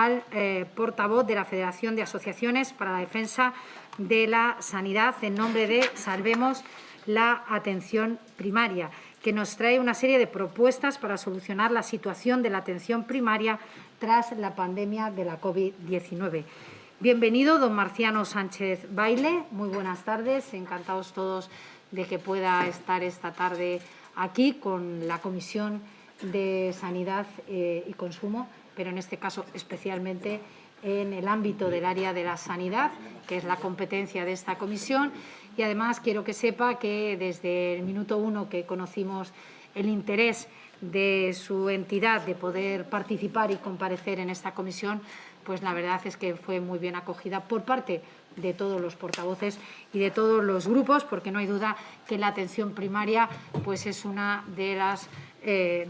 al portavoz de la Federación de Asociaciones para la Defensa de la Sanidad en nombre de Salvemos la Atención Primaria, que nos trae una serie de propuestas para solucionar la situación de la atención primaria tras la pandemia de la COVID-19. Bienvenido, don Marciano Sánchez Baile. Muy buenas tardes. Encantados todos de que pueda estar esta tarde aquí con la Comisión de Sanidad y Consumo, pero en este caso especialmente en el ámbito del área de la sanidad, que es la competencia de esta comisión. Y además quiero que sepa que desde el minuto 1 que conocimos el interés de su entidad de poder participar y comparecer en esta comisión, pues la verdad es que fue muy bien acogida por parte de todos los portavoces y de todos los grupos, porque no hay duda que la atención primaria pues es una de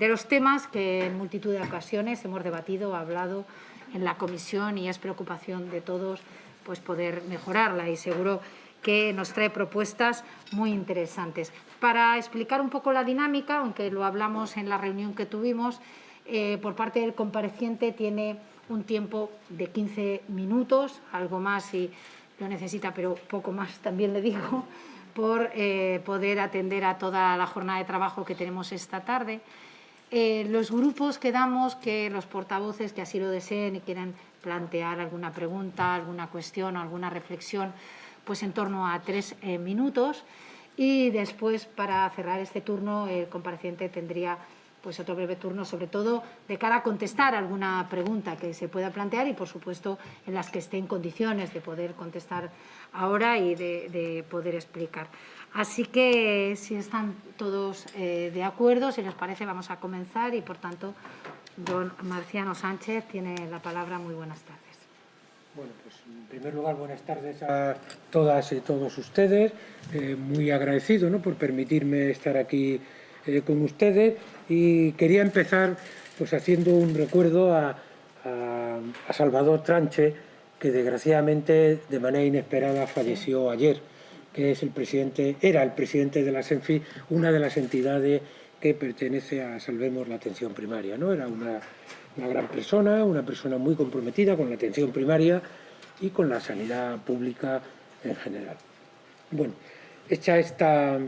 los temas que en multitud de ocasiones hemos debatido, hablado en la comisión, y es preocupación de todos pues poder mejorarla, y seguro que nos trae propuestas muy interesantes. Para explicar un poco la dinámica, aunque lo hablamos en la reunión que tuvimos, por parte del compareciente tiene un tiempo de 15 minutos, algo más si lo necesita, pero poco más también le digo, por poder atender a toda la jornada de trabajo que tenemos esta tarde. Los grupos quedamos que los portavoces que así lo deseen y quieran plantear alguna pregunta, alguna cuestión o alguna reflexión, pues en torno a 3 minutos, y después, para cerrar este turno, el compareciente tendría pues otro breve turno, sobre todo de cara a contestar alguna pregunta que se pueda plantear y, por supuesto, en las que esté en condiciones de poder contestar ahora y de poder explicar. Así que, si están todos de acuerdo, si les parece, vamos a comenzar y, por tanto, don Marciano Sánchez tiene la palabra. Muy buenas tardes. Bueno, pues en primer lugar, buenas tardes a todas y todos ustedes. Muy agradecido, ¿no?, por permitirme estar aquí con ustedes, y quería empezar pues haciendo un recuerdo a Salvador Tranche, que desgraciadamente de manera inesperada falleció ayer, que es era el presidente de la SENFI, una de las entidades que pertenece a Salvemos la Atención Primaria, ¿no? Era una gran persona, una persona muy comprometida con la atención primaria y con la sanidad pública en general. Bueno, hecha esta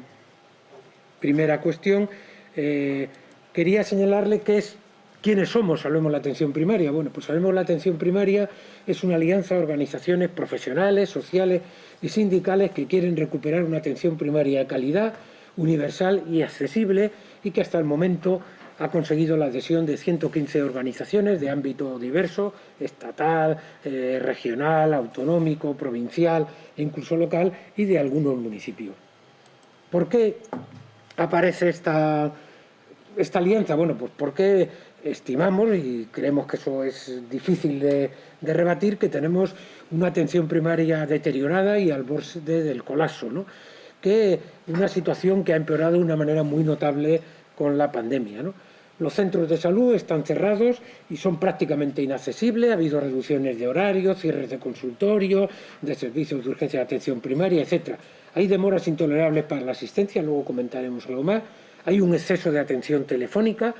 primera cuestión, quería señalarle quiénes somos Salvemos la Atención Primaria. Bueno, pues Salvemos la Atención Primaria es una alianza de organizaciones profesionales, sociales y sindicales que quieren recuperar una atención primaria de calidad, universal y accesible, y que hasta el momento ha conseguido la adhesión de 115 organizaciones de ámbito diverso, estatal, regional, autonómico, provincial e incluso local, y de algunos municipios. ¿Por qué aparece esta alianza? Bueno, pues porque estimamos, y creemos que eso es difícil de rebatir, que tenemos una atención primaria deteriorada y al borde del colapso, ¿no? Que una situación que ha empeorado de una manera muy notable con la pandemia, ¿no? Los centros de salud están cerrados y son prácticamente inaccesibles. Ha habido reducciones de horarios, cierres de consultorios, de servicios de urgencia de atención primaria, etc. Hay demoras intolerables para la asistencia, luego comentaremos algo más. Hay un exceso de atención telefónica,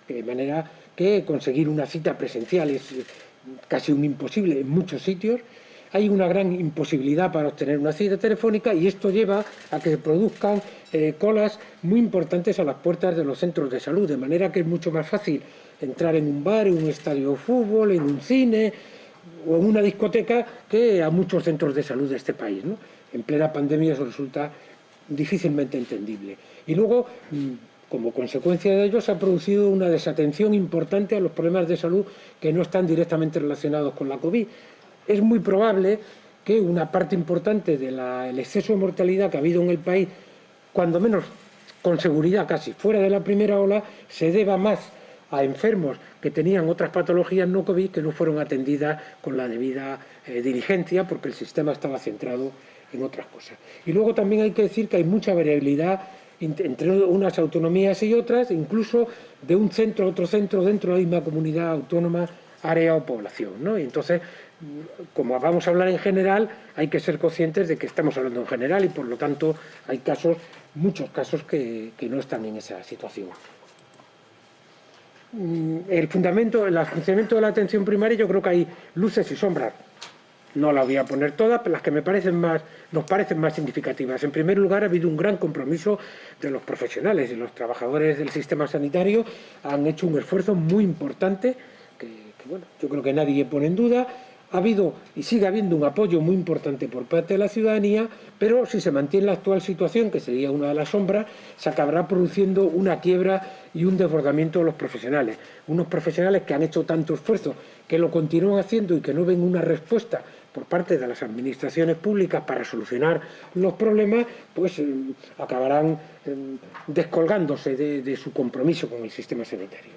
de manera que conseguir una cita presencial es casi un imposible en muchos sitios. Hay una gran imposibilidad para obtener una cita telefónica, y esto lleva a que se produzcan colas muy importantes a las puertas de los centros de salud, de manera que es mucho más fácil entrar en un bar, en un estadio de fútbol, en un cine o en una discoteca que a muchos centros de salud de este país, ¿no? En plena pandemia eso resulta difícilmente entendible. Y luego, como consecuencia de ello, se ha producido una desatención importante a los problemas de salud que no están directamente relacionados con la COVID. Es muy probable que una parte importante del exceso de mortalidad que ha habido en el país, cuando menos con seguridad casi fuera de la primera ola, se deba más a enfermos que tenían otras patologías no COVID que no fueron atendidas con la debida diligencia, porque el sistema estaba centrado en otras cosas. Y luego también hay que decir que hay mucha variabilidad entre unas autonomías y otras, incluso de un centro a otro centro dentro de la misma comunidad autónoma, área o población, ¿no? Y entonces, como vamos a hablar en general, hay que ser conscientes de que estamos hablando en general, y por lo tanto hay casos, muchos casos que no están en esa situación. el funcionamiento de la atención primaria, yo creo que hay luces y sombras. No las voy a poner todas, pero las que nos parecen más significativas. En primer lugar, ha habido un gran compromiso de los profesionales y los trabajadores del sistema sanitario. Han hecho un esfuerzo muy importante, que bueno, yo creo que nadie pone en duda. Ha habido y sigue habiendo un apoyo muy importante por parte de la ciudadanía, pero si se mantiene la actual situación, que sería una de las sombras, se acabará produciendo una quiebra y un desbordamiento de los profesionales. Unos profesionales que han hecho tanto esfuerzo, que lo continúan haciendo y que no ven una respuesta por parte de las administraciones públicas para solucionar los problemas, pues acabarán descolgándose de su compromiso con el sistema sanitario.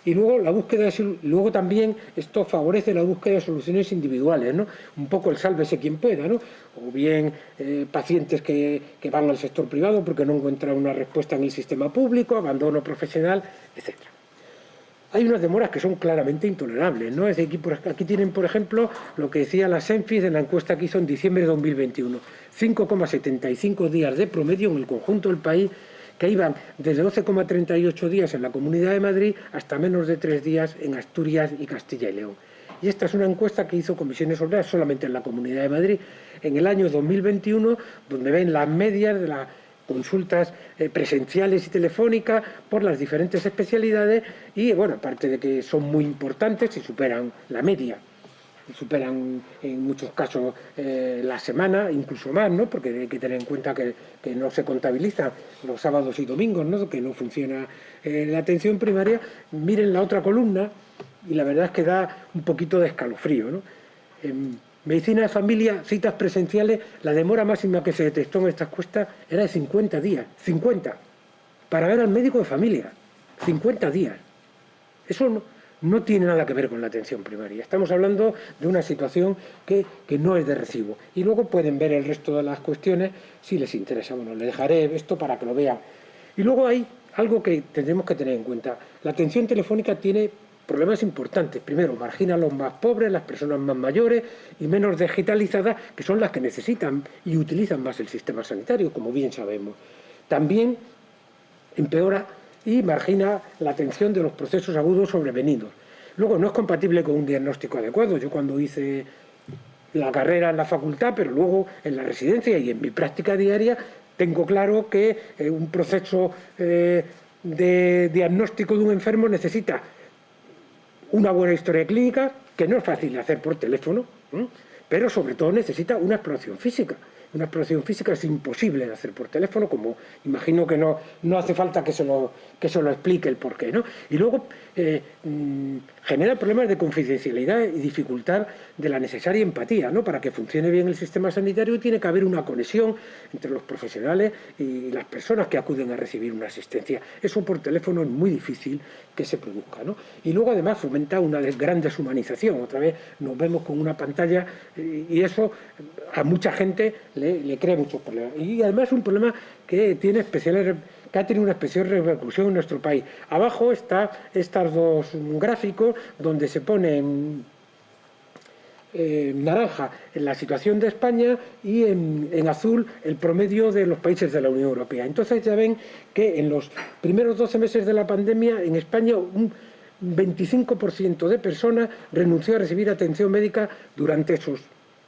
Y luego también esto favorece la búsqueda de soluciones individuales, ¿no? Un poco el sálvese quien pueda, ¿no? O bien pacientes que van al sector privado porque no encuentran una respuesta en el sistema público, abandono profesional, etc. Hay unas demoras que son claramente intolerables, ¿no? Es decir, aquí tienen, por ejemplo, lo que decía la Senfis en la encuesta que hizo en diciembre de 2021. 5,75 días de promedio en el conjunto del país, que iban desde 12,38 días en la Comunidad de Madrid hasta menos de 3 días en Asturias y Castilla y León. Y esta es una encuesta que hizo Comisiones Obreras solamente en la Comunidad de Madrid en el año 2021, donde ven las medias de las consultas presenciales y telefónicas por las diferentes especialidades y, bueno, aparte de que son muy importantes y superan la media, superan en muchos casos la semana, incluso más, ¿no? Porque hay que tener en cuenta que no se contabilizan los sábados y domingos, ¿no? Que no funciona la atención primaria. Miren la otra columna y la verdad es que da un poquito de escalofrío, ¿no? En medicina de familia, citas presenciales, la demora máxima que se detectó en esta encuesta era de 50 días, 50, para ver al médico de familia, 50 días. Eso no tiene nada que ver con la atención primaria. Estamos hablando de una situación que no es de recibo. Y luego pueden ver el resto de las cuestiones si les interesa. Bueno, les dejaré esto para que lo vean. Y luego hay algo que tendremos que tener en cuenta. La atención telefónica tiene problemas importantes. Primero, margina a los más pobres, las personas más mayores y menos digitalizadas, que son las que necesitan y utilizan más el sistema sanitario, como bien sabemos. También empeora y margina la atención de los procesos agudos sobrevenidos. Luego, no es compatible con un diagnóstico adecuado. Yo cuando hice la carrera en la facultad, pero luego en la residencia y en mi práctica diaria, tengo claro que un proceso de diagnóstico de un enfermo necesita una buena historia clínica, que no es fácil de hacer por teléfono, pero sobre todo necesita una exploración física. Una exploración física es imposible de hacer por teléfono, como imagino que no hace falta que se lo explique el porqué, ¿no? Y luego genera problemas de confidencialidad y dificultad de la necesaria empatía, ¿no? Para que funcione bien el sistema sanitario tiene que haber una conexión entre los profesionales y las personas que acuden a recibir una asistencia. Eso por teléfono es muy difícil que se produzca, ¿no? Y luego además fomenta una gran deshumanización. Otra vez nos vemos con una pantalla y eso a mucha gente le crea muchos problemas. Y además es un problema que ha tenido una especial repercusión en nuestro país. Abajo están estos dos gráficos donde se pone en naranja en la situación de España y en azul el promedio de los países de la Unión Europea. Entonces ya ven que en los primeros 12 meses de la pandemia en España un 25% de personas renunció a recibir atención médica durante esos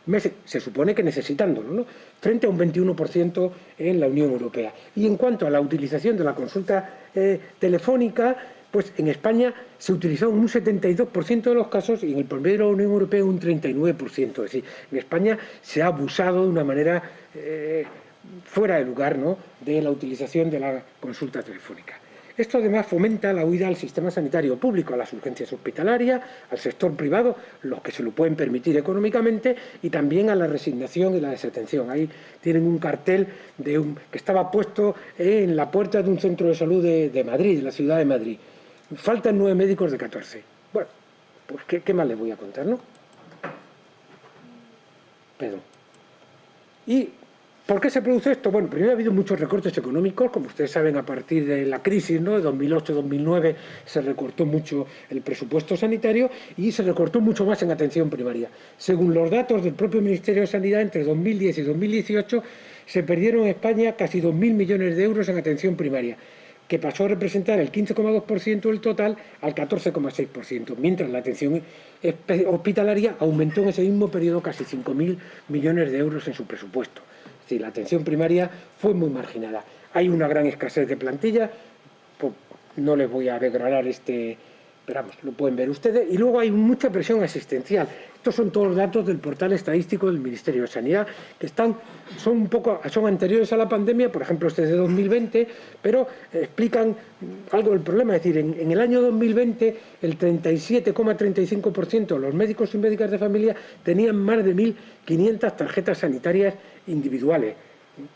meses, se supone que necesitándolo, ¿no? Frente a un 21% en la Unión Europea. Y en cuanto a la utilización de la consulta telefónica, pues en España se utilizó en un 72% de los casos y en el promedio de la Unión Europea un 39%. Es decir, en España se ha abusado de una manera fuera de lugar, ¿no?, de la utilización de la consulta telefónica. Esto además fomenta la huida al sistema sanitario público, a las urgencias hospitalarias, al sector privado, los que se lo pueden permitir económicamente, y también a la resignación y la desatención. Ahí tienen un cartel que estaba puesto en la puerta de un centro de salud de Madrid, de la ciudad de Madrid. Faltan 9 médicos de 14. Bueno, pues ¿qué más les voy a contar, no? Perdón. Y ¿por qué se produce esto? Bueno, primero ha habido muchos recortes económicos, como ustedes saben, a partir de la crisis, ¿no?, de 2008-2009 se recortó mucho el presupuesto sanitario y se recortó mucho más en atención primaria. Según los datos del propio Ministerio de Sanidad, entre 2010 y 2018 se perdieron en España casi 2.000 millones de euros en atención primaria, que pasó a representar el 15,2% del total al 14,6%, mientras la atención hospitalaria aumentó en ese mismo periodo casi 5.000 millones de euros en su presupuesto. Es decir, la atención primaria fue muy marginada. Hay una gran escasez de plantilla, pues no les voy a desgranar pero vamos, lo pueden ver ustedes, y luego hay mucha presión asistencial. Estos son todos los datos del portal estadístico del Ministerio de Sanidad, que son anteriores a la pandemia, por ejemplo, este es de 2020, pero explican algo del problema. Es decir, en el año 2020, el 37,35% de los médicos y médicas de familia tenían más de 1.500 tarjetas sanitarias individuales.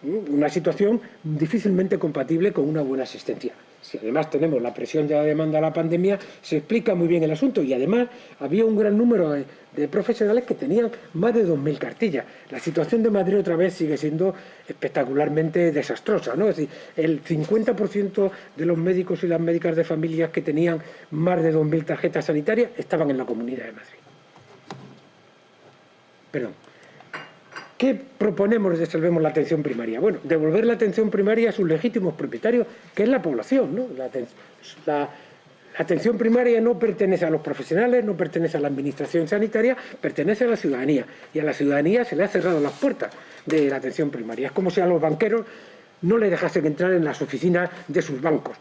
Una situación difícilmente compatible con una buena asistencia. Si además tenemos la presión de la demanda de la pandemia, se explica muy bien el asunto, y además había un gran número de profesionales que tenían más de 2.000 cartillas. La situación de Madrid otra vez sigue siendo espectacularmente desastrosa, ¿no? Es decir, el 50% de los médicos y las médicas de familias que tenían más de 2.000 tarjetas sanitarias estaban en la Comunidad de Madrid. Perdón. ¿Qué proponemos desde Salvemos la Atención Primaria? Bueno, devolver la atención primaria a sus legítimos propietarios, que es la población, ¿no? La atención primaria no pertenece a los profesionales, no pertenece a la administración sanitaria, pertenece a la ciudadanía. Y a la ciudadanía se le ha cerrado las puertas de la atención primaria. Es como si a los banqueros no le dejasen entrar en las oficinas de sus bancos.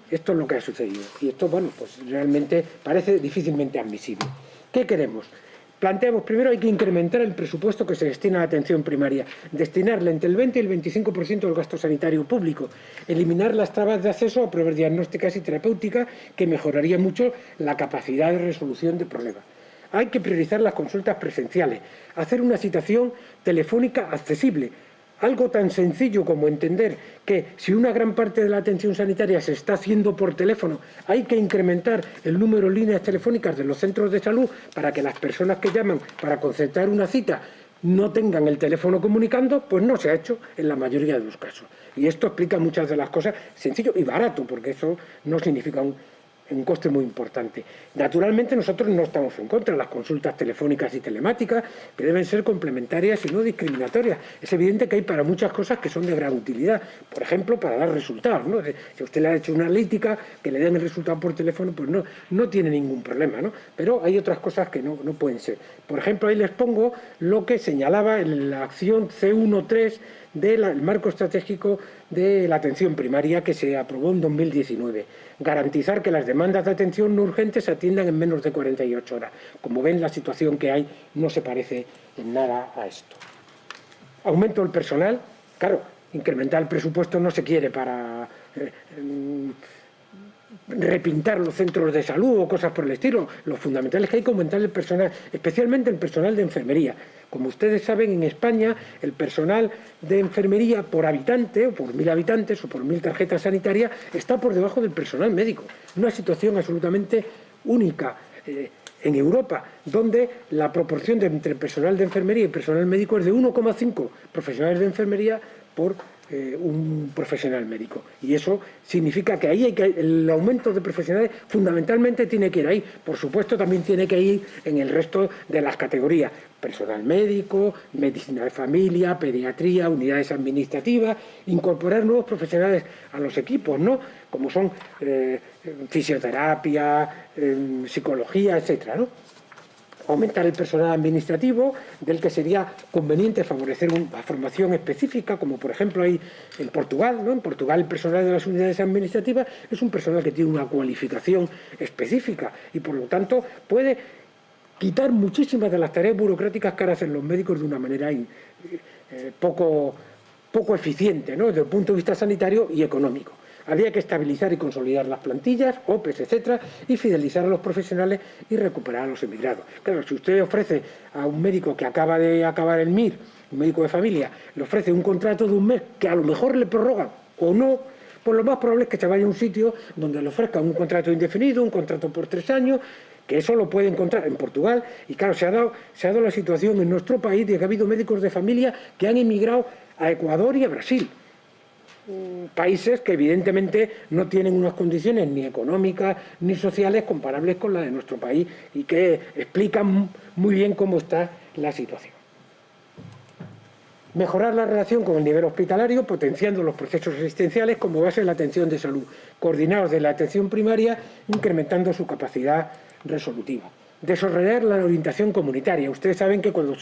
Esto es lo que ha sucedido. Y esto, bueno, pues realmente parece difícilmente admisible. ¿Qué queremos? Planteamos, primero, hay que incrementar el presupuesto que se destina a la atención primaria, destinarle entre el 20 y el 25% del gasto sanitario público, eliminar las trabas de acceso a pruebas diagnósticas y terapéuticas, que mejoraría mucho la capacidad de resolución de problemas. Hay que priorizar las consultas presenciales, hacer una citación telefónica accesible. Algo tan sencillo como entender que si una gran parte de la atención sanitaria se está haciendo por teléfono, hay que incrementar el número de líneas telefónicas de los centros de salud para que las personas que llaman para concertar una cita no tengan el teléfono comunicando, pues no se ha hecho en la mayoría de los casos. Y esto explica muchas de las cosas, sencillo y barato, porque eso no significa un coste muy importante. Naturalmente nosotros no estamos en contra de las consultas telefónicas y telemáticas, que deben ser complementarias y no discriminatorias. Es evidente que hay para muchas cosas que son de gran utilidad, por ejemplo, para dar resultados, ¿no? Si usted le ha hecho una analítica, que le den el resultado por teléfono, pues no tiene ningún problema, ¿no? Pero hay otras cosas que no pueden ser. Por ejemplo, ahí les pongo lo que señalaba en la acción C13 del marco estratégico de la atención primaria, que se aprobó en 2019. Garantizar que las demandas de atención no urgentes se atiendan en menos de 48 horas. Como ven, la situación que hay no se parece en nada a esto. Aumento del personal. Claro, incrementar el presupuesto no se quiere para repintar los centros de salud o cosas por el estilo. Lo fundamental es que hay que aumentar el personal, especialmente el personal de enfermería. Como ustedes saben, en España el personal de enfermería por habitante, o por 1.000 habitantes, o por 1.000 tarjetas sanitarias, está por debajo del personal médico. Una situación absolutamente única en Europa, donde la proporción entre personal de enfermería y personal médico es de 1,5 profesionales de enfermería por un profesional médico. Y eso significa que ahí el aumento de profesionales fundamentalmente tiene que ir ahí. Por supuesto, también tiene que ir en el resto de las categorías: personal médico, medicina de familia, pediatría, unidades administrativas, incorporar nuevos profesionales a los equipos, ¿no? Como son fisioterapia, psicología, etcétera, ¿no? Aumentar el personal administrativo, del que sería conveniente favorecer una formación específica, como por ejemplo hay en Portugal, ¿no? En Portugal el personal de las unidades administrativas es un personal que tiene una cualificación específica y por lo tanto puede quitar muchísimas de las tareas burocráticas que ahora hacen los médicos de una manera poco eficiente, ¿no? Desde el punto de vista sanitario y económico. Había que estabilizar y consolidar las plantillas, OPEs, etcétera, y fidelizar a los profesionales y recuperar a los emigrados. Claro, si usted ofrece a un médico que acaba de acabar el MIR, un médico de familia, le ofrece un contrato de un mes que a lo mejor le prorrogan o no, pues lo más probable es que se vaya a un sitio donde le ofrezcan un contrato indefinido, un contrato por 3 años, que eso lo puede encontrar en Portugal. Y claro, se ha dado la situación en nuestro país de que ha habido médicos de familia que han emigrado a Ecuador y a Brasil. Países que evidentemente no tienen unas condiciones ni económicas ni sociales comparables con las de nuestro país y que explican muy bien cómo está la situación. Mejorar la relación con el nivel hospitalario, potenciando los procesos asistenciales como base de la atención de salud, coordinados de la atención primaria, incrementando su capacidad resolutiva. Desarrollar la orientación comunitaria. Ustedes saben que cuando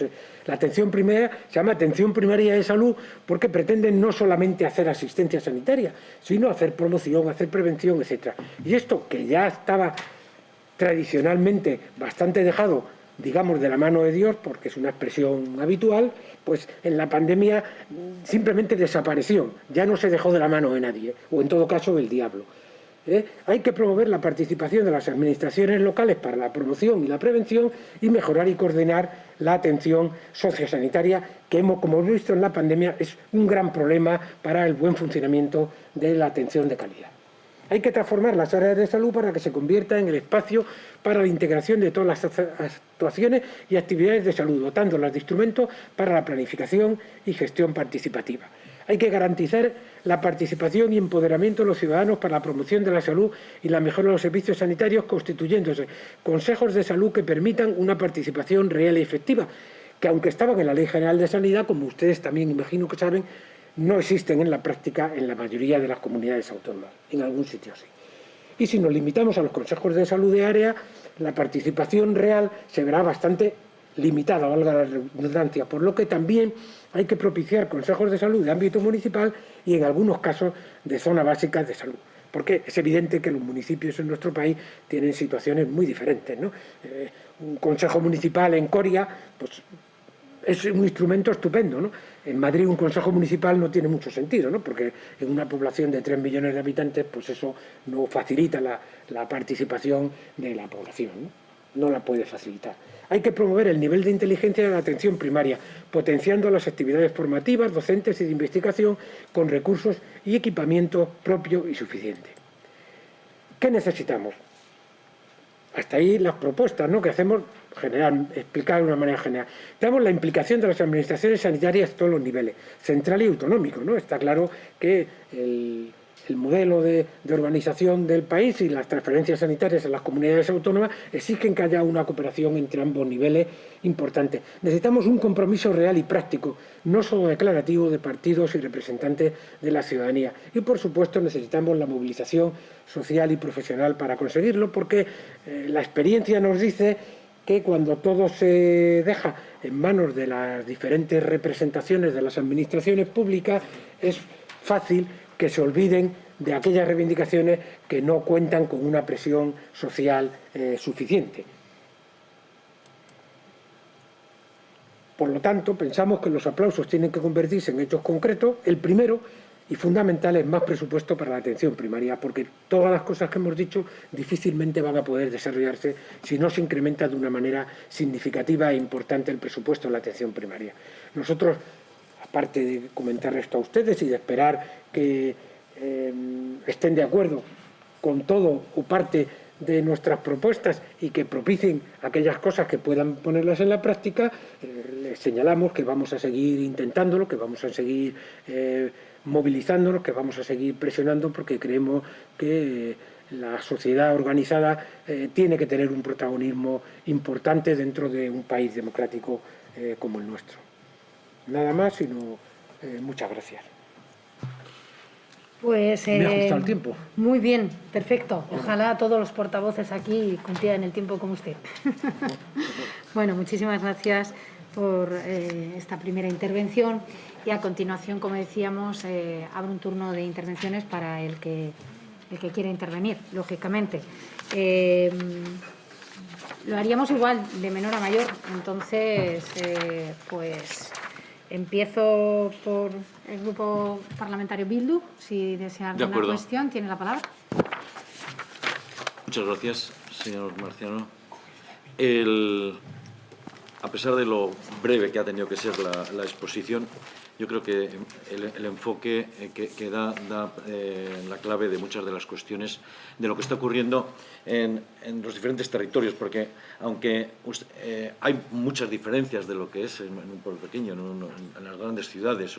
la atención primaria se llama atención primaria de salud porque pretenden no solamente hacer asistencia sanitaria, sino hacer promoción, hacer prevención, etc. Y esto, que ya estaba tradicionalmente bastante dejado, digamos, de la mano de Dios, porque es una expresión habitual, pues en la pandemia simplemente desapareció, ya no se dejó de la mano de nadie, o en todo caso del diablo. Hay que promover la participación de las administraciones locales para la promoción y la prevención y mejorar y coordinar la atención sociosanitaria, que como hemos visto en la pandemia es un gran problema para el buen funcionamiento de la atención de calidad. Hay que transformar las áreas de salud para que se convierta en el espacio para la integración de todas las actuaciones y actividades de salud, dotándolas de instrumentos para la planificación y gestión participativa. Hay que garantizar la participación y empoderamiento de los ciudadanos para la promoción de la salud y la mejora de los servicios sanitarios, constituyéndose consejos de salud que permitan una participación real y efectiva, que aunque estaban en la Ley General de Sanidad, como ustedes también imagino que saben, no existen en la práctica en la mayoría de las comunidades autónomas, en algún sitio sí. Y si nos limitamos a los consejos de salud de área, la participación real se verá bastante limitada, valga la redundancia, por lo que también hay que propiciar consejos de salud de ámbito municipal y en algunos casos de zonas básicas de salud, porque es evidente que los municipios en nuestro país tienen situaciones muy diferentes, ¿no? Un consejo municipal en Coria, pues es un instrumento estupendo, ¿no? En Madrid un consejo municipal no tiene mucho sentido, ¿no? Porque en una población de 3 millones de habitantes, pues eso no facilita la participación de la población, ¿no? No la puede facilitar. Hay que promover el nivel de inteligencia de la atención primaria, potenciando las actividades formativas, docentes y de investigación con recursos y equipamiento propio y suficiente. ¿Qué necesitamos? Hasta ahí las propuestas, ¿no?, que hacemos, explicar de una manera general. Tenemos la implicación de las administraciones sanitarias a todos los niveles, central y autonómico, ¿no? Está claro que el modelo de organización del país y las transferencias sanitarias en las comunidades autónomas exigen que haya una cooperación entre ambos niveles importante. Necesitamos un compromiso real y práctico, no solo declarativo, de partidos y representantes de la ciudadanía. Y, por supuesto, necesitamos la movilización social y profesional para conseguirlo, porque la experiencia nos dice que cuando todo se deja en manos de las diferentes representaciones de las administraciones públicas, es fácil que se olviden de aquellas reivindicaciones que no cuentan con una presión social suficiente. Por lo tanto, pensamos que los aplausos tienen que convertirse en hechos concretos. El primero y fundamental es más presupuesto para la atención primaria, porque todas las cosas que hemos dicho difícilmente van a poder desarrollarse si no se incrementa de una manera significativa e importante el presupuesto de la atención primaria. Nosotros, aparte de comentar esto a ustedes y de esperar que estén de acuerdo con todo o parte de nuestras propuestas y que propicien aquellas cosas que puedan ponerlas en la práctica, les señalamos que vamos a seguir intentándolo, que vamos a seguir movilizándonos, que vamos a seguir presionando, porque creemos que la sociedad organizada tiene que tener un protagonismo importante dentro de un país democrático como el nuestro. Nada más, sino muchas gracias. Pues me ha ajustado el tiempo. Muy bien, perfecto. Ojalá todos los portavoces aquí cumplieran el tiempo como usted. Bueno, muchísimas gracias por esta primera intervención y a continuación, como decíamos, abro un turno de intervenciones para el que quiera intervenir, lógicamente. Lo haríamos igual, de menor a mayor. Entonces, pues empiezo por el Grupo Parlamentario Bildu. Si desea alguna cuestión, tiene la palabra. Muchas gracias, señor Marciano. A pesar de lo breve que ha tenido que ser la exposición, yo creo que el enfoque que da la clave de muchas de las cuestiones de lo que está ocurriendo en los diferentes territorios, porque aunque hay muchas diferencias de lo que es en un pueblo pequeño, en las grandes ciudades,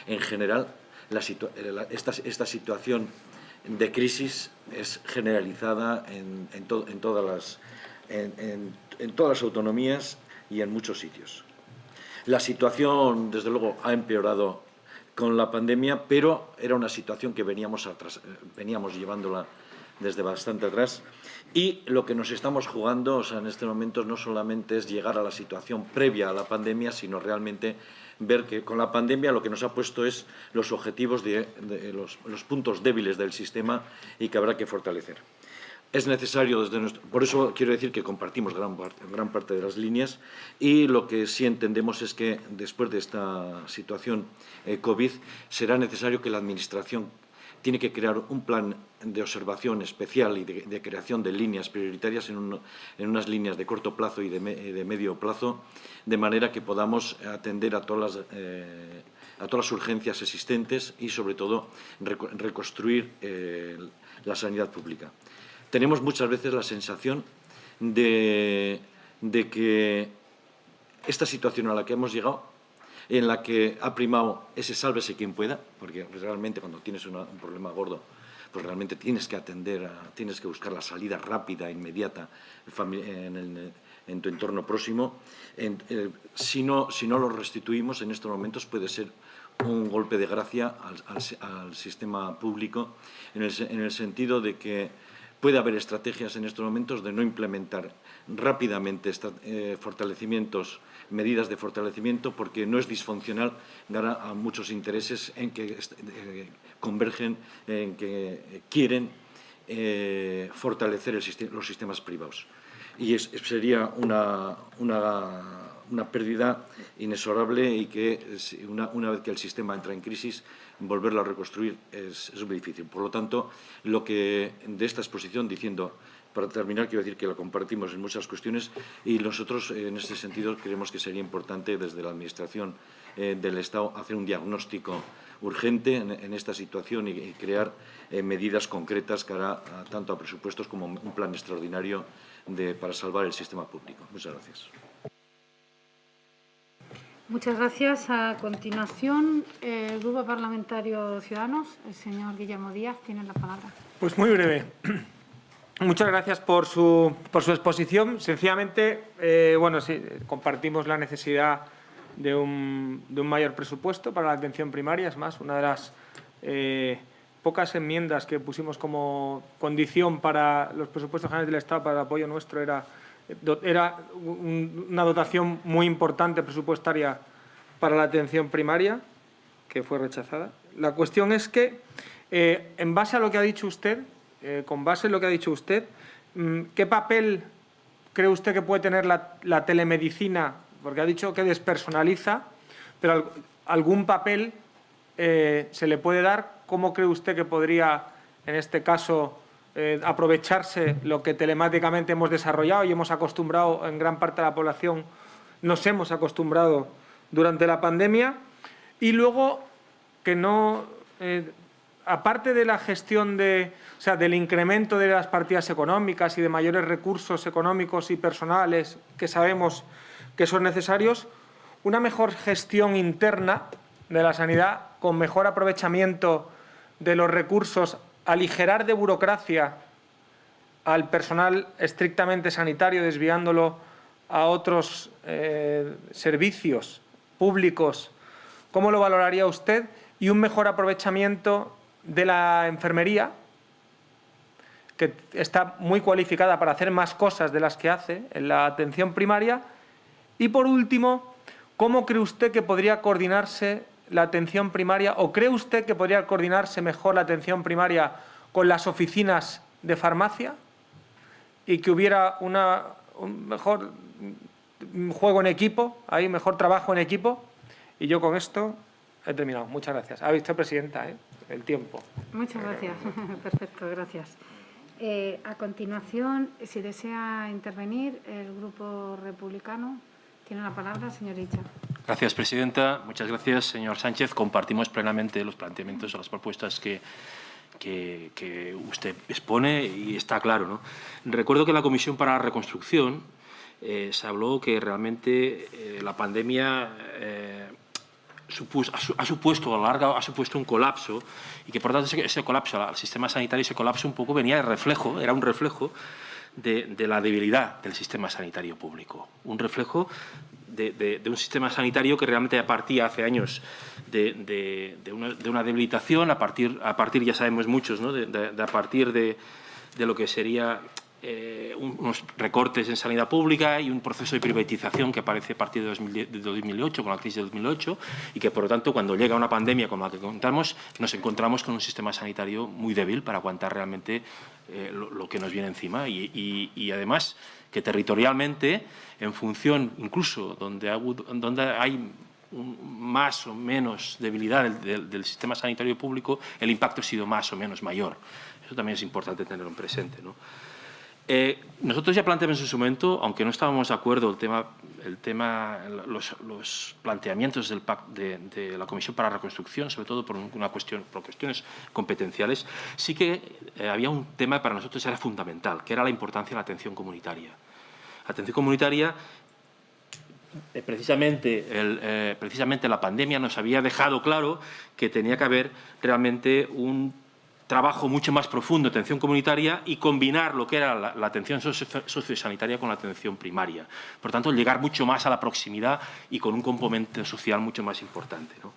en general, esta situación de crisis es generalizada en todas las autonomías y en muchos sitios. La situación, desde luego, ha empeorado con la pandemia, pero era una situación que veníamos llevándola desde bastante atrás. Y lo que nos estamos jugando, o sea, en este momento, no solamente es llegar a la situación previa a la pandemia, sino realmente ver que con la pandemia lo que nos ha puesto es los objetivos de los puntos débiles del sistema y que habrá que fortalecer. Es necesario, por eso quiero decir que compartimos gran parte de las líneas, y lo que sí entendemos es que después de esta situación COVID será necesario que la Administración tiene que crear un plan de observación especial y de creación de líneas prioritarias en unas líneas de corto plazo y de medio plazo, de manera que podamos atender a todas las urgencias existentes y, sobre todo, reconstruir la sanidad pública. Tenemos muchas veces la sensación de que esta situación a la que hemos llegado, en la que ha primado ese sálvese quien pueda, porque realmente cuando tienes un problema gordo, pues realmente tienes que tienes que buscar la salida rápida, inmediata, en tu entorno próximo. Si no lo restituimos en estos momentos, puede ser un golpe de gracia al sistema público, en el sentido de que puede haber estrategias en estos momentos de no implementar rápidamente medidas de fortalecimiento, porque no es disfuncional, dará a muchos intereses en que convergen, en que quieren fortalecer los sistemas privados. Y sería una pérdida inexorable, y que una vez que el sistema entra en crisis, volverlo a reconstruir es muy difícil. Por lo tanto, lo que de esta exposición, diciendo, para terminar, quiero decir que la compartimos en muchas cuestiones, y nosotros en este sentido creemos que sería importante desde la Administración del Estado hacer un diagnóstico urgente en esta situación y crear medidas concretas cara tanto a presupuestos como un plan extraordinario para salvar el sistema público. Muchas gracias. Muchas gracias. A continuación, el Grupo Parlamentario Ciudadanos, el señor Guillermo Díaz, tiene la palabra. Pues muy breve. Muchas gracias por su exposición. Sencillamente, bueno, sí, compartimos la necesidad de un mayor presupuesto para la atención primaria. Es más, una de las pocas enmiendas que pusimos como condición para los presupuestos generales del Estado, para el apoyo nuestro, era una dotación muy importante presupuestaria para la atención primaria, que fue rechazada. La cuestión es que, en base a lo que ha dicho usted, con base en lo que ha dicho usted, ¿qué papel cree usted que puede tener la telemedicina? Porque ha dicho que despersonaliza, pero algún papel se le puede dar. ¿Cómo cree usted que podría, en este caso, aprovecharse lo que telemáticamente hemos desarrollado y hemos acostumbrado en gran parte de la población, nos hemos acostumbrado durante la pandemia? Y luego, que no, aparte de la gestión del incremento de las partidas económicas y de mayores recursos económicos y personales que sabemos que son necesarios, una mejor gestión interna de la sanidad, con mejor aprovechamiento de los recursos, aligerar de burocracia al personal estrictamente sanitario, desviándolo a otros servicios públicos. ¿Cómo lo valoraría usted? Y un mejor aprovechamiento de la enfermería, que está muy cualificada para hacer más cosas de las que hace en la atención primaria. Y, por último, ¿cómo cree usted que podría coordinarse la atención primaria, o cree usted que podría coordinarse mejor la atención primaria con las oficinas de farmacia, y que hubiera un mejor juego en equipo, mejor trabajo en equipo? Y yo con esto he terminado. Muchas gracias. Ha visto, Presidenta, el tiempo. Muchas gracias. Perfecto, gracias. A continuación, si desea intervenir el Grupo Republicano, tiene la palabra, señor Richard. Gracias, Presidenta. Muchas gracias, señor Sánchez. Compartimos plenamente los planteamientos o las propuestas que usted expone, y está claro, ¿no? Recuerdo que en la Comisión para la Reconstrucción se habló que realmente la pandemia ha supuesto a lo largo un colapso, y que por tanto ese colapso al sistema sanitario, ese colapso un poco venía de reflejo, era un reflejo de la debilidad del sistema sanitario público, un reflejo de un sistema sanitario que realmente partía hace años de una debilitación, a partir ya sabemos muchos, ¿no? A partir de lo que sería unos recortes en sanidad pública y un proceso de privatización que aparece a partir de 2008, con la crisis de 2008, y que, por lo tanto, cuando llega una pandemia como la que contamos, nos encontramos con un sistema sanitario muy débil para aguantar realmente lo que nos viene encima. Y además, que territorialmente, en función, incluso donde hay más o menos debilidad del sistema sanitario público, el impacto ha sido más o menos mayor. Eso también es importante tenerlo en presente, ¿no? Nosotros ya planteamos en su momento, aunque no estábamos de acuerdo los planteamientos de la Comisión para la Reconstrucción, sobre todo por cuestiones competenciales, sí que había un tema que para nosotros era fundamental, que era la importancia de la atención comunitaria. La atención comunitaria, precisamente la pandemia nos había dejado claro que tenía que haber realmente un trabajo mucho más profundo de atención comunitaria y combinar lo que era la atención sociosanitaria con la atención primaria. Por tanto, llegar mucho más a la proximidad y con un componente social mucho más importante, ¿no?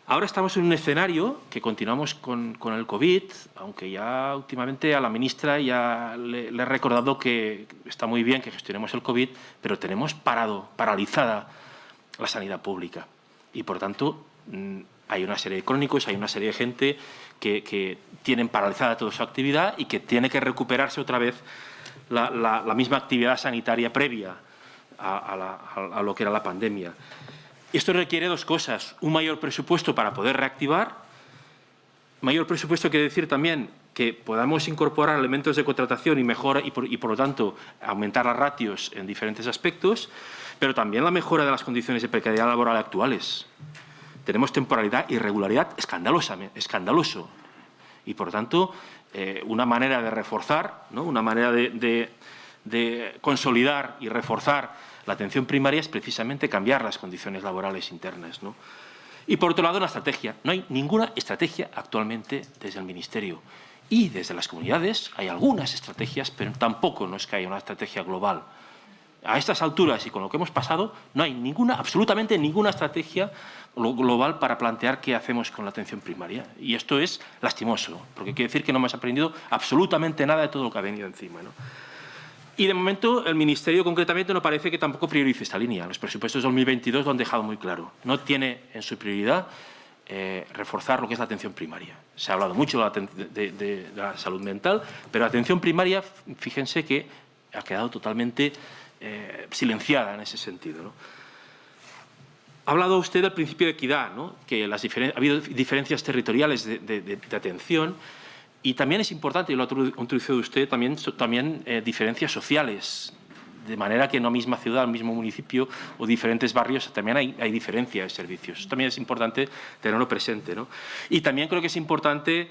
Ahora estamos en un escenario que continuamos con el COVID, aunque ya últimamente a la ministra ya le he recordado que está muy bien que gestionemos el COVID, pero tenemos paralizada la sanidad pública. Y, por tanto, hay una serie de crónicos, hay una serie de gente que tienen paralizada toda su actividad y que tiene que recuperarse otra vez la misma actividad sanitaria previa a lo que era la pandemia. Esto requiere dos cosas: un mayor presupuesto para poder reactivar. Mayor presupuesto quiere decir también que podamos incorporar elementos de contratación y por lo tanto aumentar las ratios en diferentes aspectos, pero también la mejora de las condiciones de precariedad laboral actuales. Tenemos temporalidad, irregularidad, escandaloso. Y, por tanto, una manera de reforzar, ¿no? Una manera de consolidar y reforzar la atención primaria es precisamente cambiar las condiciones laborales internas, ¿no? Y, por otro lado, una estrategia. No hay ninguna estrategia actualmente desde el Ministerio. Y desde las comunidades hay algunas estrategias, pero tampoco no es que haya una estrategia global. A estas alturas y con lo que hemos pasado, no hay absolutamente ninguna estrategia global para plantear qué hacemos con la atención primaria. Y esto es lastimoso, porque quiere decir que no hemos aprendido absolutamente nada de todo lo que ha venido encima, ¿no? Y, de momento, el Ministerio concretamente no parece que tampoco priorice esta línea. Los presupuestos de 2022 lo han dejado muy claro. No tiene en su prioridad reforzar lo que es la atención primaria. Se ha hablado mucho de la salud mental, pero la atención primaria, fíjense que ha quedado totalmente silenciada en ese sentido, ¿no? Ha hablado usted del principio de equidad, ¿no? Que ha habido diferencias territoriales de atención, y también es importante, y lo ha introducido usted, también diferencias sociales, de manera que en una misma ciudad, en un mismo municipio o diferentes barrios también hay diferencia de servicios. Eso también es importante tenerlo presente, ¿no? Y también creo que es importante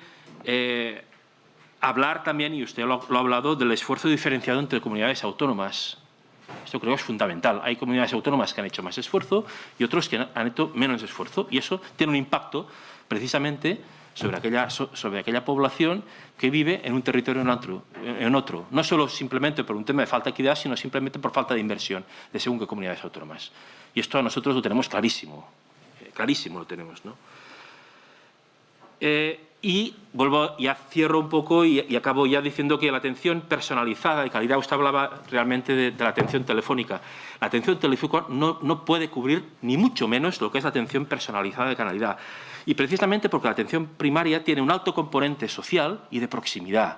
hablar también, y usted lo ha hablado, del esfuerzo diferenciado entre comunidades autónomas. Esto creo que es fundamental. Hay comunidades autónomas que han hecho más esfuerzo y otros que han hecho menos esfuerzo, y eso tiene un impacto precisamente sobre aquella población que vive en un territorio en otro. No solo simplemente por un tema de falta de equidad, sino simplemente por falta de inversión de según qué comunidades autónomas. Y esto a nosotros lo tenemos clarísimo. Clarísimo lo tenemos, ¿no? Y ya cierro un poco y acabo ya diciendo que la atención personalizada de calidad, usted hablaba realmente de la atención telefónica. La atención telefónica no puede cubrir ni mucho menos lo que es la atención personalizada de calidad. Y precisamente porque la atención primaria tiene un alto componente social y de proximidad.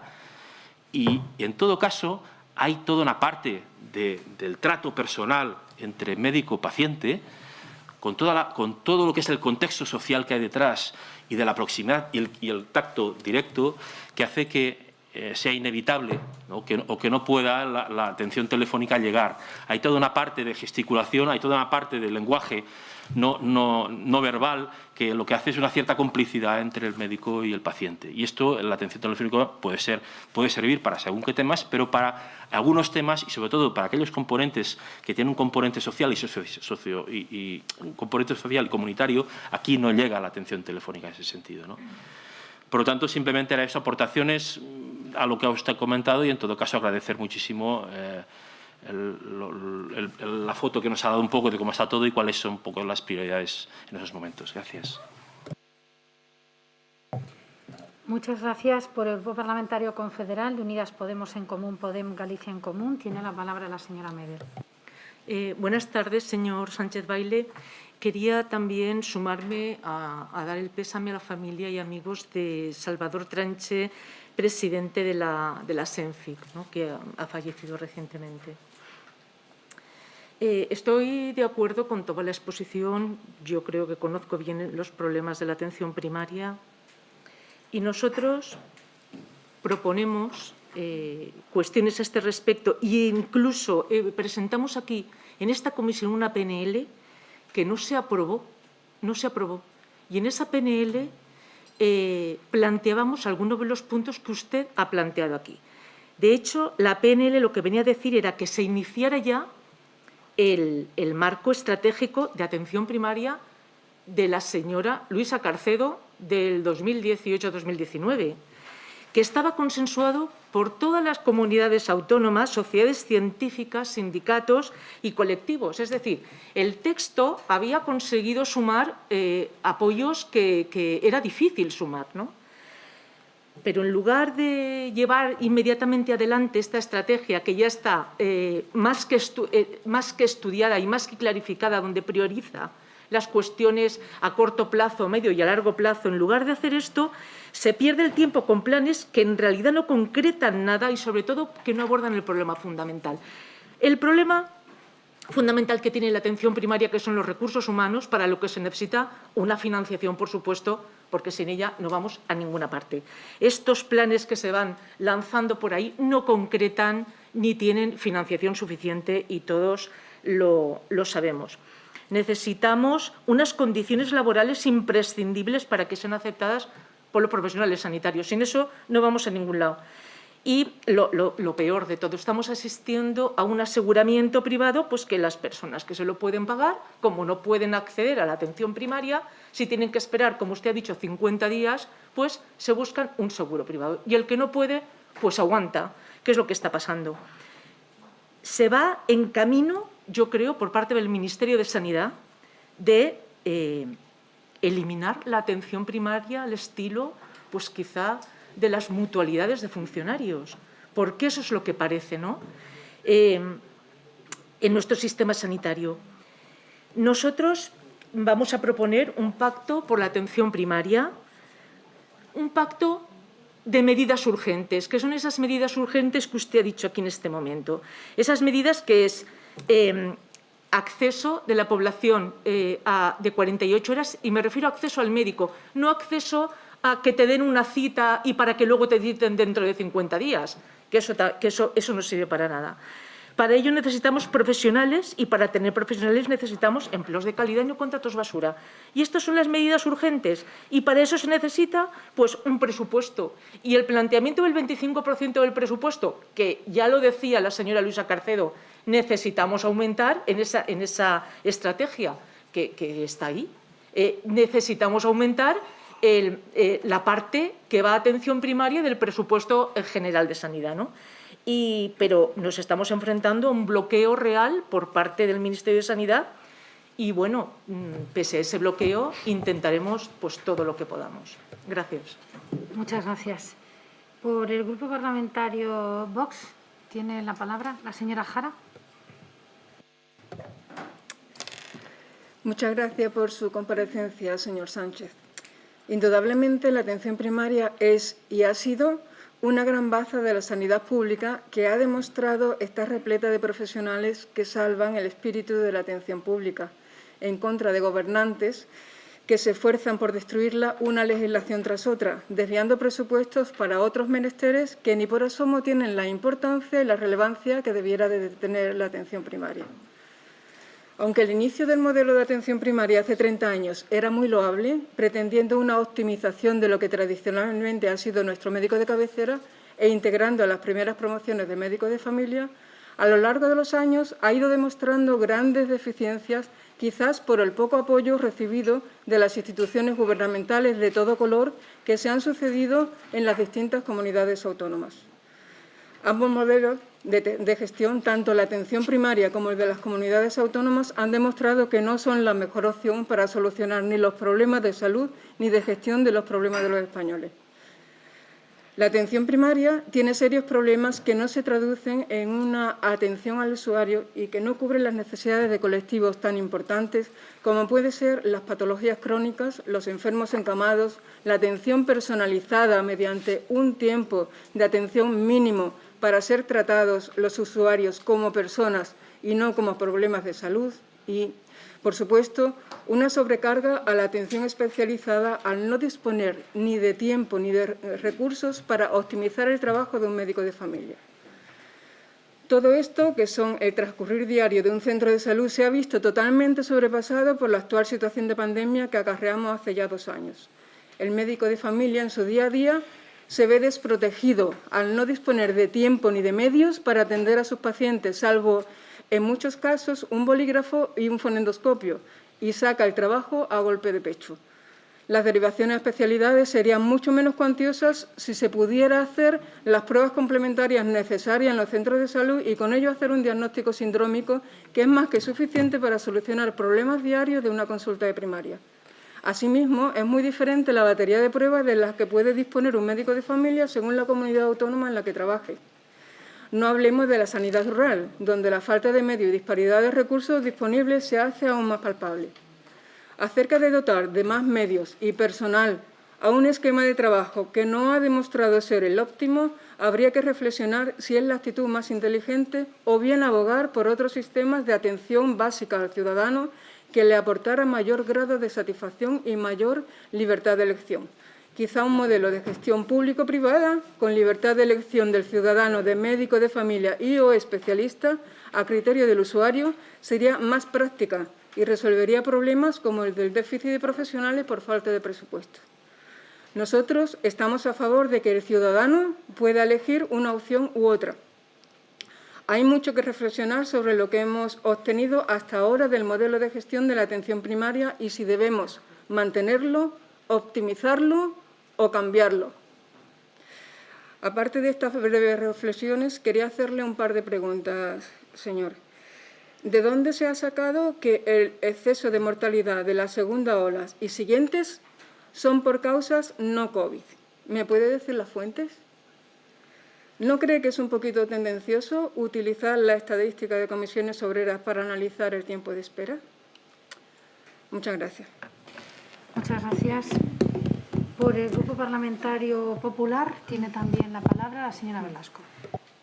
Y en todo caso hay toda una parte del trato personal entre médico y paciente, con todo lo que es el contexto social que hay detrás y de la proximidad y el tacto directo, que hace que sea inevitable, ¿no? o que no pueda la atención telefónica llegar. Hay toda una parte de gesticulación, hay toda una parte de lenguaje no verbal, que lo que hace es una cierta complicidad entre el médico y el paciente. Y esto, la atención telefónica, puede servir para según qué temas, pero para algunos temas y sobre todo para aquellos componentes que tienen un componente social y un componente social y comunitario, aquí no llega la atención telefónica en ese sentido, ¿no? Por lo tanto, simplemente haré esas aportaciones a lo que usted ha comentado y, en todo caso, agradecer muchísimo la foto que nos ha dado un poco de cómo está todo y cuáles son un poco las prioridades en esos momentos. Gracias. Muchas gracias. Por el Grupo Parlamentario Confederal de Unidas Podemos en Común, Podem Galicia en Común, tiene la palabra la señora Meder. Buenas tardes, señor Sánchez Baile. Quería también sumarme a dar el pésame a la familia y amigos de Salvador Tranche, presidente de la SENFIC, ¿no?, que ha fallecido recientemente. Estoy de acuerdo con toda la exposición. Yo creo que conozco bien los problemas de la atención primaria. Y nosotros proponemos cuestiones a este respecto e incluso presentamos aquí en esta comisión una PNL que no se aprobó. Y en esa PNL planteábamos algunos de los puntos que usted ha planteado aquí. De hecho, la PNL lo que venía a decir era que se iniciara ya el marco estratégico de atención primaria de la señora Luisa Carcedo del 2018-2019, que estaba consensuado por todas las comunidades autónomas, sociedades científicas, sindicatos y colectivos. Es decir, el texto había conseguido sumar apoyos que era difícil sumar, ¿no? Pero en lugar de llevar inmediatamente adelante esta estrategia que ya está más que estudiada y más que clarificada, donde prioriza las cuestiones a corto plazo, medio y a largo plazo, en lugar de hacer esto, se pierde el tiempo con planes que en realidad no concretan nada y, sobre todo, que no abordan el problema fundamental. El problema fundamental que tiene la atención primaria, que son los recursos humanos, para lo que se necesita una financiación, por supuesto, porque sin ella no vamos a ninguna parte. Estos planes que se van lanzando por ahí no concretan ni tienen financiación suficiente y todos lo sabemos. Necesitamos unas condiciones laborales imprescindibles para que sean aceptadas por los profesionales sanitarios. Sin eso no vamos a ningún lado. Y lo peor de todo, estamos asistiendo a un aseguramiento privado, pues que las personas que se lo pueden pagar, como no pueden acceder a la atención primaria, si tienen que esperar, como usted ha dicho, 50 días, pues se buscan un seguro privado. Y el que no puede, pues aguanta, que es lo que está pasando. Se va en camino, yo creo, por parte del Ministerio de Sanidad, de eliminar la atención primaria al estilo, pues quizá, de las mutualidades de funcionarios, porque eso es lo que parece, ¿no?, en nuestro sistema sanitario. Nosotros vamos a proponer un pacto por la atención primaria, un pacto de medidas urgentes, que son esas medidas urgentes que usted ha dicho aquí en este momento. Esas medidas que es acceso de la población de 48 horas, y me refiero a acceso al médico, no acceso a que te den una cita y para que luego te citen dentro de 50 días, que eso no sirve para nada. Para ello necesitamos profesionales y para tener profesionales necesitamos empleos de calidad y no contratos basura. Y estas son las medidas urgentes y para eso se necesita pues, un presupuesto. Y el planteamiento del 25% del presupuesto, que ya lo decía la señora Luisa Carcedo, necesitamos aumentar en esa estrategia que está ahí. Necesitamos aumentar la parte que va a atención primaria del presupuesto general de sanidad, ¿no? Pero nos estamos enfrentando a un bloqueo real por parte del Ministerio de Sanidad y, bueno, pese a ese bloqueo, intentaremos pues, todo lo que podamos. Gracias. Muchas gracias. Por el Grupo Parlamentario Vox, tiene la palabra la señora Jara. Muchas gracias por su comparecencia, señor Sánchez. Indudablemente, la atención primaria es y ha sido una gran baza de la sanidad pública que ha demostrado estar repleta de profesionales que salvan el espíritu de la atención pública, en contra de gobernantes que se esfuerzan por destruirla una legislación tras otra, desviando presupuestos para otros menesteres que ni por asomo tienen la importancia y la relevancia que debiera de tener la atención primaria. Aunque el inicio del modelo de atención primaria hace 30 años era muy loable, pretendiendo una optimización de lo que tradicionalmente ha sido nuestro médico de cabecera e integrando a las primeras promociones de médico de familia, a lo largo de los años ha ido demostrando grandes deficiencias, quizás por el poco apoyo recibido de las instituciones gubernamentales de todo color que se han sucedido en las distintas comunidades autónomas. Ambos modelos de gestión, tanto la atención primaria como el de las comunidades autónomas, han demostrado que no son la mejor opción para solucionar ni los problemas de salud ni de gestión de los problemas de los españoles. La atención primaria tiene serios problemas que no se traducen en una atención al usuario y que no cubren las necesidades de colectivos tan importantes como pueden ser las patologías crónicas, los enfermos encamados, la atención personalizada mediante un tiempo de atención mínimo para ser tratados los usuarios como personas y no como problemas de salud y, por supuesto, una sobrecarga a la atención especializada al no disponer ni de tiempo ni de recursos para optimizar el trabajo de un médico de familia. Todo esto, que son el transcurrir diario de un centro de salud, se ha visto totalmente sobrepasado por la actual situación de pandemia que acarreamos hace ya 2 años. El médico de familia, en su día a día, se ve desprotegido al no disponer de tiempo ni de medios para atender a sus pacientes, salvo, en muchos casos, un bolígrafo y un fonendoscopio, y saca el trabajo a golpe de pecho. Las derivaciones a especialidades serían mucho menos cuantiosas si se pudiera hacer las pruebas complementarias necesarias en los centros de salud y con ello hacer un diagnóstico sindrómico que es más que suficiente para solucionar problemas diarios de una consulta de primaria. Asimismo, es muy diferente la batería de pruebas de las que puede disponer un médico de familia según la comunidad autónoma en la que trabaje. No hablemos de la sanidad rural, donde la falta de medios y disparidad de recursos disponibles se hace aún más palpable. Acerca de dotar de más medios y personal a un esquema de trabajo que no ha demostrado ser el óptimo, habría que reflexionar si es la actitud más inteligente o bien abogar por otros sistemas de atención básica al ciudadano que le aportara mayor grado de satisfacción y mayor libertad de elección. Quizá un modelo de gestión público-privada con libertad de elección del ciudadano, de médico de familia y o especialista a criterio del usuario sería más práctica y resolvería problemas como el del déficit de profesionales por falta de presupuesto. Nosotros estamos a favor de que el ciudadano pueda elegir una opción u otra. Hay mucho que reflexionar sobre lo que hemos obtenido hasta ahora del modelo de gestión de la atención primaria y si debemos mantenerlo, optimizarlo o cambiarlo. Aparte de estas breves reflexiones, quería hacerle un par de preguntas, señor. ¿De dónde se ha sacado que el exceso de mortalidad de la segunda ola y siguientes son por causas no COVID? ¿Me puede decir las fuentes? ¿No cree que es un poquito tendencioso utilizar la estadística de comisiones obreras para analizar el tiempo de espera? Muchas gracias. Muchas gracias. Por el Grupo Parlamentario Popular tiene también la palabra la señora Velasco.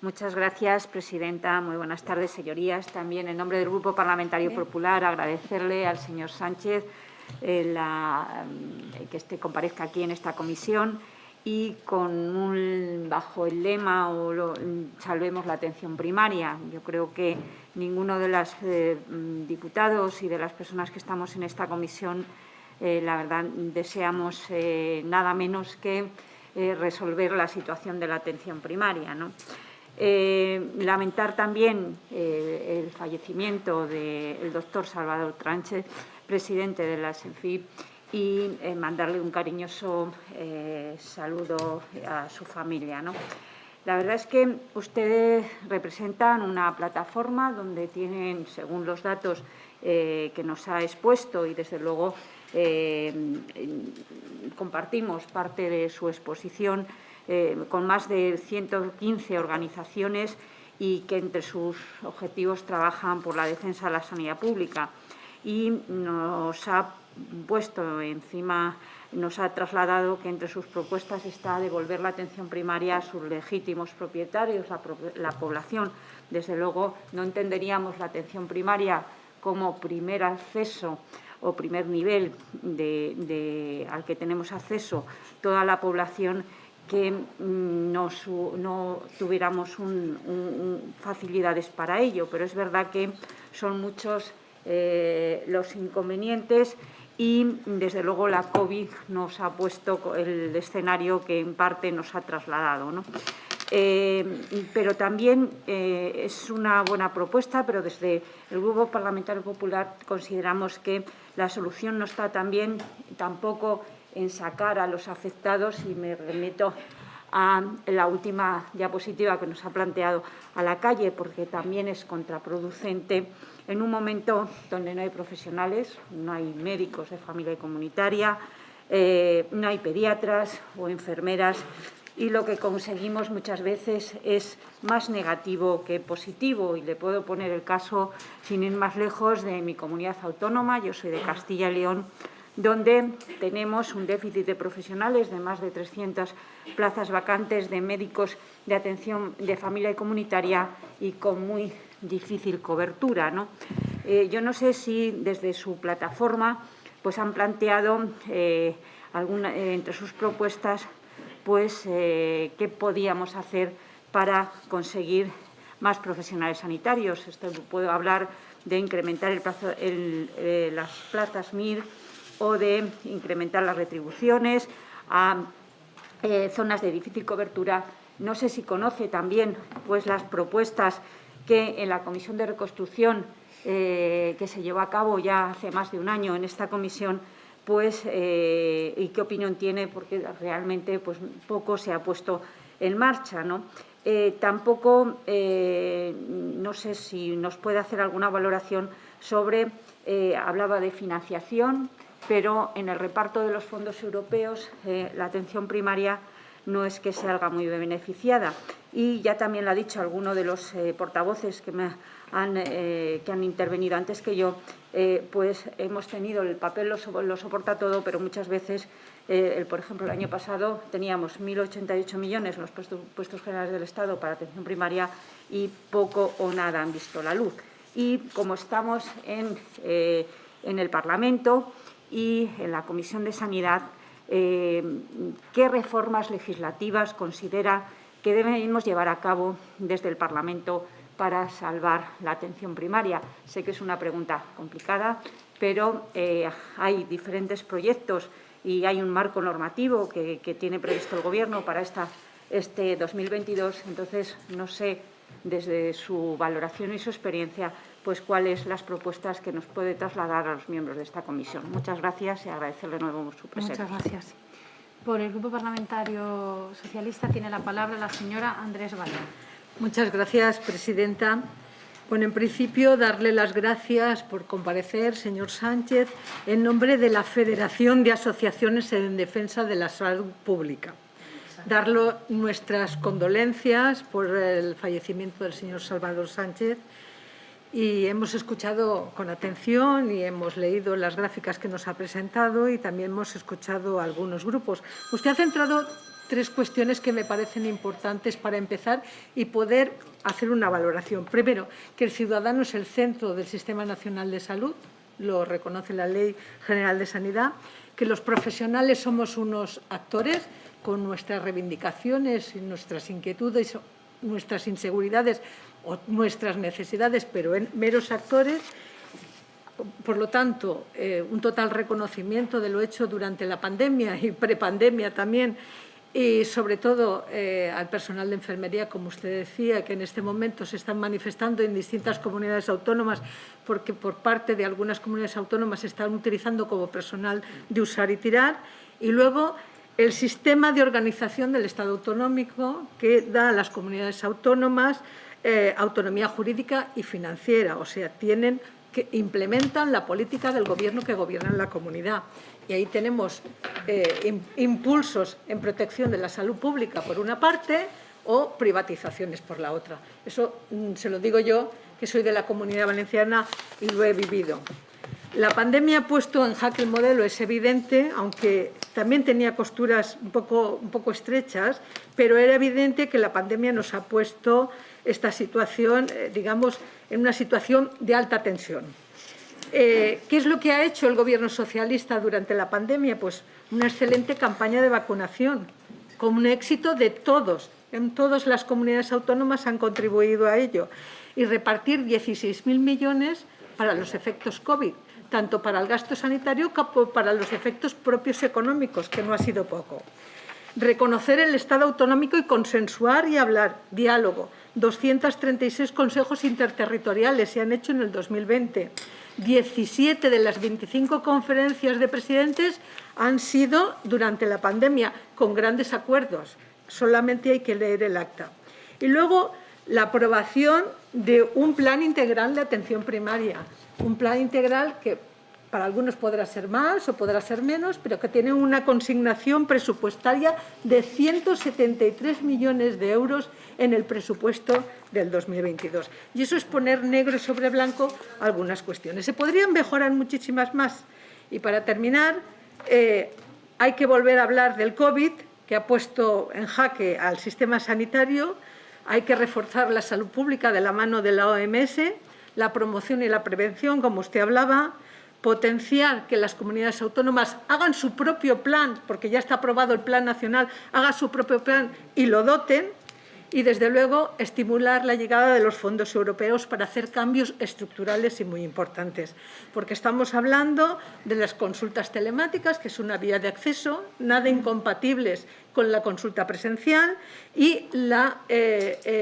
Muchas gracias, presidenta. Muy buenas tardes, señorías. También, en nombre del Grupo Parlamentario Popular, agradecerle al señor Sánchez que comparezca aquí en esta comisión y bajo el lema salvemos la atención primaria. Yo creo que ninguno de los diputados y de las personas que estamos en esta comisión la verdad, deseamos nada menos que resolver la situación de la atención primaria, ¿no? Lamentar también el fallecimiento del doctor Salvador Sánchez, presidente de la SENFIP, y mandarle un cariñoso saludo a su familia, ¿no? La verdad es que ustedes representan una plataforma donde tienen, según los datos que nos ha expuesto y, desde luego, compartimos parte de su exposición, con más de 115 organizaciones y que entre sus objetivos trabajan por la defensa de la sanidad pública. Y nos ha puesto encima, nos ha trasladado que entre sus propuestas está devolver la atención primaria a sus legítimos propietarios, la población. Desde luego, no entenderíamos la atención primaria como primer acceso o primer nivel al que tenemos acceso toda la población que no tuviéramos facilidades para ello. Pero es verdad que son muchos los inconvenientes y, desde luego, la COVID nos ha puesto el escenario que en parte nos ha trasladado, ¿no? Pero también es una buena propuesta, pero desde el Grupo Parlamentario Popular consideramos que la solución no está tampoco en sacar a los afectados, y me remito a la última diapositiva que nos ha planteado a la calle, porque también es contraproducente en un momento donde no hay profesionales, no hay médicos de familia y comunitaria, no hay pediatras o enfermeras, y lo que conseguimos muchas veces es más negativo que positivo. Y le puedo poner el caso, sin ir más lejos, de mi comunidad autónoma. Yo soy de Castilla y León, donde tenemos un déficit de profesionales de más de 300 plazas vacantes de médicos de atención de familia y comunitaria y con muy difícil cobertura, ¿no? Yo no sé si desde su plataforma pues han planteado entre sus propuestas pues qué podíamos hacer para conseguir más profesionales sanitarios. Puedo hablar de incrementar las plazas MIR o de incrementar las retribuciones a zonas de difícil cobertura. No sé si conoce también pues, las propuestas que en la Comisión de Reconstrucción que se llevó a cabo ya hace más de un año en esta comisión, pues, y qué opinión tiene, porque realmente pues, poco se ha puesto en marcha, ¿no? Tampoco, no sé si nos puede hacer alguna valoración sobre, hablaba de financiación, pero en el reparto de los fondos europeos la atención primaria no es que salga muy beneficiada. Y ya también lo ha dicho alguno de los portavoces que han intervenido antes que yo, pues hemos tenido el papel, lo soporta todo, pero muchas veces, por ejemplo, el año pasado teníamos 1.088 millones en los presupuestos generales del Estado para atención primaria y poco o nada han visto la luz. Y como estamos en el Parlamento y en la Comisión de Sanidad, ¿qué reformas legislativas considera que debemos llevar a cabo desde el Parlamento para salvar la atención primaria? Sé que es una pregunta complicada, pero hay diferentes proyectos y hay un marco normativo que tiene previsto el Gobierno para este 2022. Entonces, no sé, desde su valoración y su experiencia, pues cuáles las propuestas que nos puede trasladar a los miembros de esta comisión. Muchas gracias y agradecerle de nuevo su presencia. Muchas gracias. Por el Grupo Parlamentario Socialista tiene la palabra la señora Andrés Barea. Muchas gracias, presidenta. Bueno, en principio, darle las gracias por comparecer, señor Sánchez, en nombre de la Federación de Asociaciones en Defensa de la Salud Pública. Darle nuestras condolencias por el fallecimiento del señor Salvador Sánchez. Y hemos escuchado con atención y hemos leído las gráficas que nos ha presentado y también hemos escuchado a algunos grupos. Usted ha centrado tres cuestiones que me parecen importantes para empezar y poder hacer una valoración. Primero, que el ciudadano es el centro del Sistema Nacional de Salud, lo reconoce la Ley General de Sanidad, que los profesionales somos unos actores con nuestras reivindicaciones y nuestras inquietudes, nuestras inseguridades o nuestras necesidades, pero en meros actores. Por lo tanto, un total reconocimiento de lo hecho durante la pandemia y prepandemia también, y sobre todo al personal de enfermería, como usted decía, que en este momento se están manifestando en distintas comunidades autónomas, porque por parte de algunas comunidades autónomas se están utilizando como personal de usar y tirar. Y luego, el sistema de organización del Estado autonómico que da a las comunidades autónomas autonomía jurídica y financiera, o sea, implementan la política del Gobierno que gobierna en la comunidad. Y ahí tenemos impulsos en protección de la salud pública por una parte o privatizaciones por la otra. Eso se lo digo yo, que soy de la Comunidad Valenciana y lo he vivido. La pandemia ha puesto en jaque el modelo, es evidente, aunque también tenía costuras un poco estrechas, pero era evidente que la pandemia nos ha puesto esta situación, digamos, en una situación de alta tensión. ¿Qué es lo que ha hecho el Gobierno socialista durante la pandemia? Pues una excelente campaña de vacunación, con un éxito de todos. En todas las comunidades autónomas han contribuido a ello. Y repartir 16.000 millones para los efectos COVID, tanto para el gasto sanitario como para los efectos propios económicos, que no ha sido poco. Reconocer el Estado autonómico y consensuar y hablar, diálogo. 236 consejos interterritoriales se han hecho en el 2020. 17 de las 25 conferencias de presidentes han sido durante la pandemia, con grandes acuerdos, solamente hay que leer el acta. Y luego la aprobación de un plan integral de atención primaria, un plan integral que para algunos podrá ser más o podrá ser menos, pero que tiene una consignación presupuestaria de 173 millones de euros en el presupuesto del 2022. Y eso es poner negro sobre blanco algunas cuestiones. Se podrían mejorar muchísimas más. Y para terminar, hay que volver a hablar del COVID, que ha puesto en jaque al sistema sanitario. Hay que reforzar la salud pública de la mano de la OMS, la promoción y la prevención, como usted hablaba, potenciar que las comunidades autónomas hagan su propio plan, porque ya está aprobado el Plan Nacional, hagan su propio plan y lo doten, y, desde luego, estimular la llegada de los fondos europeos para hacer cambios estructurales y muy importantes, porque estamos hablando de las consultas telemáticas, que es una vía de acceso, nada incompatibles con la consulta presencial, y la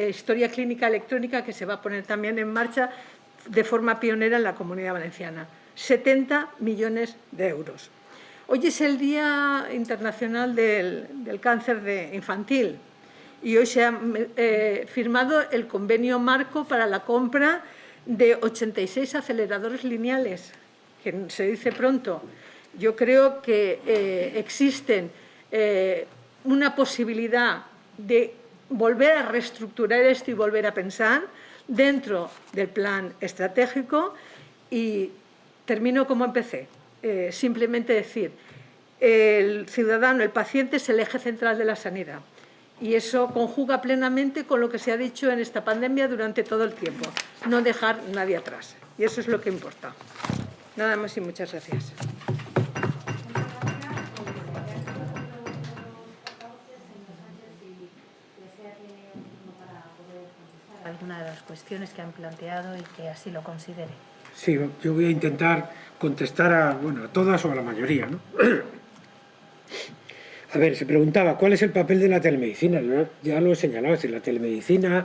historia clínica electrónica, que se va a poner también en marcha de forma pionera en la Comunidad Valenciana. 70 millones de euros. Hoy es el Día Internacional del Cáncer Infantil y hoy se ha firmado el convenio marco para la compra de 86 aceleradores lineales, que se dice pronto. Yo creo que existen una posibilidad de volver a reestructurar esto y volver a pensar dentro del plan estratégico. Y termino como empecé, simplemente decir, el ciudadano, el paciente es el eje central de la sanidad y eso conjuga plenamente con lo que se ha dicho en esta pandemia durante todo el tiempo, no dejar nadie atrás, y eso es lo que importa. Nada más y muchas gracias. Alguna de las cuestiones que han planteado y que así lo considere. Sí, yo voy a intentar contestar a todas o a la mayoría, ¿no? A ver, se preguntaba, ¿cuál es el papel de la telemedicina? Ya lo he señalado, es decir, la telemedicina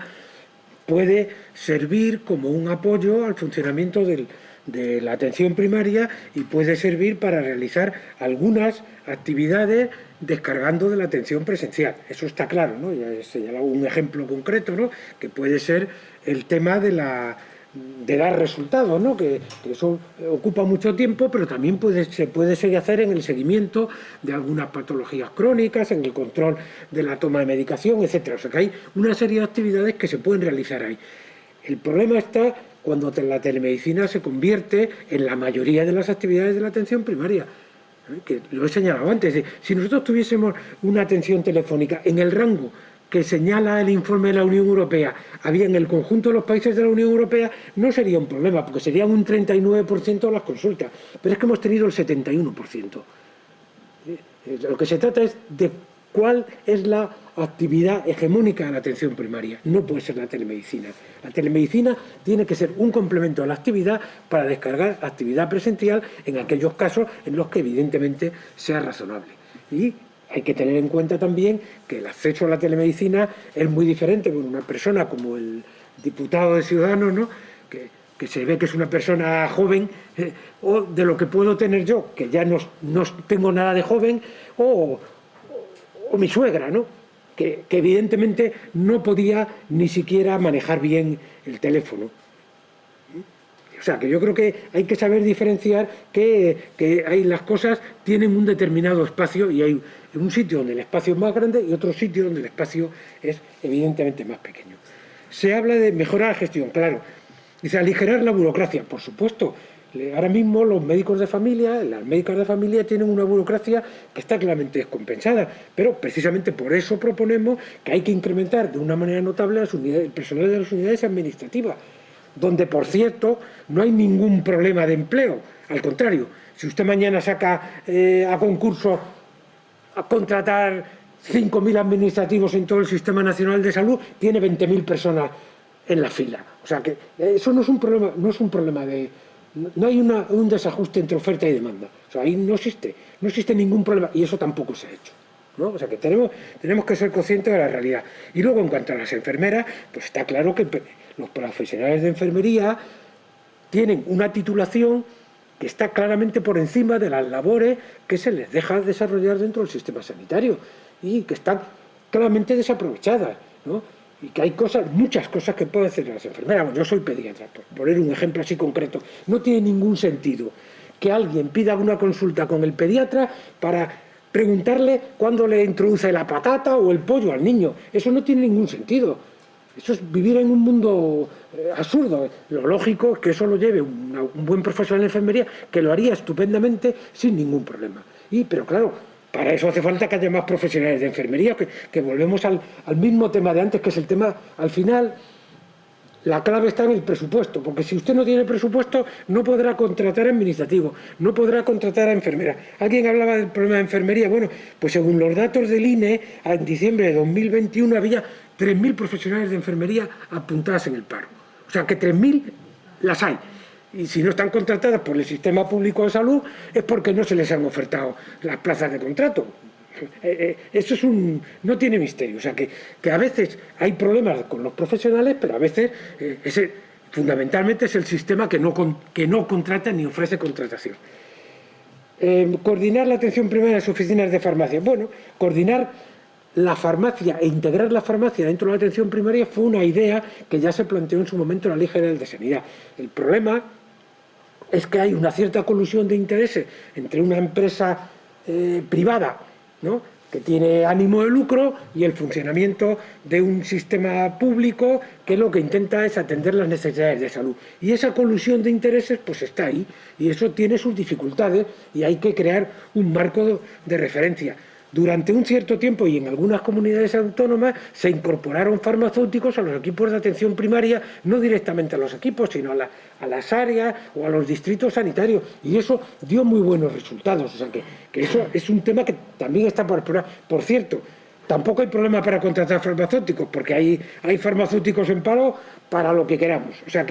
puede servir como un apoyo al funcionamiento de la atención primaria y puede servir para realizar algunas actividades descargando de la atención presencial. Eso está claro, ¿no? Ya he señalado un ejemplo concreto, ¿no? Que puede ser el tema de dar resultados, ¿no? Que eso ocupa mucho tiempo, pero también se puede hacer en el seguimiento de algunas patologías crónicas, en el control de la toma de medicación, etcétera. O sea que hay una serie de actividades que se pueden realizar ahí. El problema está cuando la telemedicina se convierte en la mayoría de las actividades de la atención primaria, que lo he señalado antes. Si nosotros tuviésemos una atención telefónica en el rango que señala el informe de la Unión Europea, había en el conjunto de los países de la Unión Europea, no sería un problema, porque serían un 39% de las consultas, pero es que hemos tenido el 71%. Lo que se trata es de cuál es la actividad hegemónica de la atención primaria, no puede ser la telemedicina. La telemedicina tiene que ser un complemento a la actividad para descargar actividad presencial en aquellos casos en los que evidentemente sea razonable. Y hay que tener en cuenta también que el acceso a la telemedicina es muy diferente con una persona como el diputado de Ciudadanos, ¿no? que se ve que es una persona joven, o de lo que puedo tener yo, que ya no tengo nada de joven, o mi suegra, ¿no? que evidentemente no podía ni siquiera manejar bien el teléfono. O sea, que yo creo que hay que saber diferenciar que las cosas tienen un determinado espacio y hay un sitio donde el espacio es más grande y otro sitio donde el espacio es evidentemente más pequeño. Se habla de mejorar la gestión, claro. Dice, aligerar la burocracia, por supuesto. Ahora mismo los médicos de familia, las médicas de familia tienen una burocracia que está claramente descompensada, pero precisamente por eso proponemos que hay que incrementar de una manera notable el personal de las unidades administrativas, donde, por cierto, no hay ningún problema de empleo. Al contrario, si usted mañana saca a concurso a contratar 5.000 administrativos en todo el Sistema Nacional de Salud, tiene 20.000 personas en la fila. O sea que eso no es un problema, no hay un desajuste entre oferta y demanda. O sea, ahí no existe ningún problema y eso tampoco se ha hecho, ¿no? O sea que tenemos que ser conscientes de la realidad. Y luego, en cuanto a las enfermeras, pues está claro que los profesionales de enfermería tienen una titulación que está claramente por encima de las labores que se les deja desarrollar dentro del sistema sanitario y que están claramente desaprovechadas, ¿no? Y que hay muchas cosas que pueden hacer las enfermeras. Bueno, yo soy pediatra, por poner un ejemplo así concreto. No tiene ningún sentido que alguien pida una consulta con el pediatra para preguntarle cuándo le introduce la patata o el pollo al niño. Eso no tiene ningún sentido. Eso es vivir en un mundo absurdo. Lo lógico es que eso lo lleve un buen profesional de enfermería, que lo haría estupendamente sin ningún problema. Pero claro, para eso hace falta que haya más profesionales de enfermería, que volvemos al mismo tema de antes, que es el tema, al final, la clave está en el presupuesto, porque si usted no tiene presupuesto no podrá contratar a administrativo, no podrá contratar a enfermera. Alguien hablaba del problema de enfermería. Bueno, pues según los datos del INE, en diciembre de 2021 había 3.000 profesionales de enfermería apuntadas en el paro. O sea que 3.000 las hay. Y si no están contratadas por el sistema público de salud es porque no se les han ofertado las plazas de contrato. Eso no tiene misterio. O sea que a veces hay problemas con los profesionales, pero a veces fundamentalmente es el sistema que no contrata ni ofrece contratación. Coordinar la atención primaria en las oficinas de farmacia. Bueno, coordinar la farmacia e integrar la farmacia dentro de la atención primaria fue una idea que ya se planteó en su momento en la Ley General de Sanidad. El problema es que hay una cierta colusión de intereses entre una empresa privada, ¿no?, que tiene ánimo de lucro, y el funcionamiento de un sistema público que lo que intenta es atender las necesidades de salud. Y esa colusión de intereses pues está ahí, y eso tiene sus dificultades, y hay que crear un marco de referencia. Durante un cierto tiempo, y en algunas comunidades autónomas, se incorporaron farmacéuticos a los equipos de atención primaria, no directamente a los equipos, sino a las áreas o a los distritos sanitarios, y eso dio muy buenos resultados. O sea que eso es un tema que también está por explorar. Por cierto, tampoco hay problema para contratar farmacéuticos, porque hay farmacéuticos en paro para lo que queramos. O sea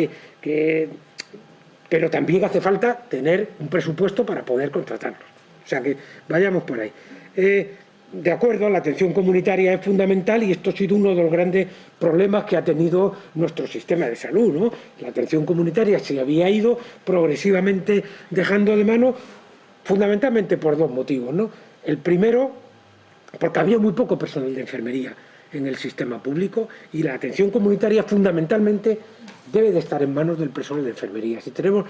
pero también hace falta tener un presupuesto para poder contratarlos. O sea que vayamos por ahí. De acuerdo, la atención comunitaria es fundamental, y esto ha sido uno de los grandes problemas que ha tenido nuestro sistema de salud, ¿no? La atención comunitaria se había ido progresivamente dejando de mano, fundamentalmente por dos motivos, ¿no? El primero, porque había muy poco personal de enfermería en el sistema público, y la atención comunitaria fundamentalmente debe de estar en manos del personal de enfermería. Si tenemos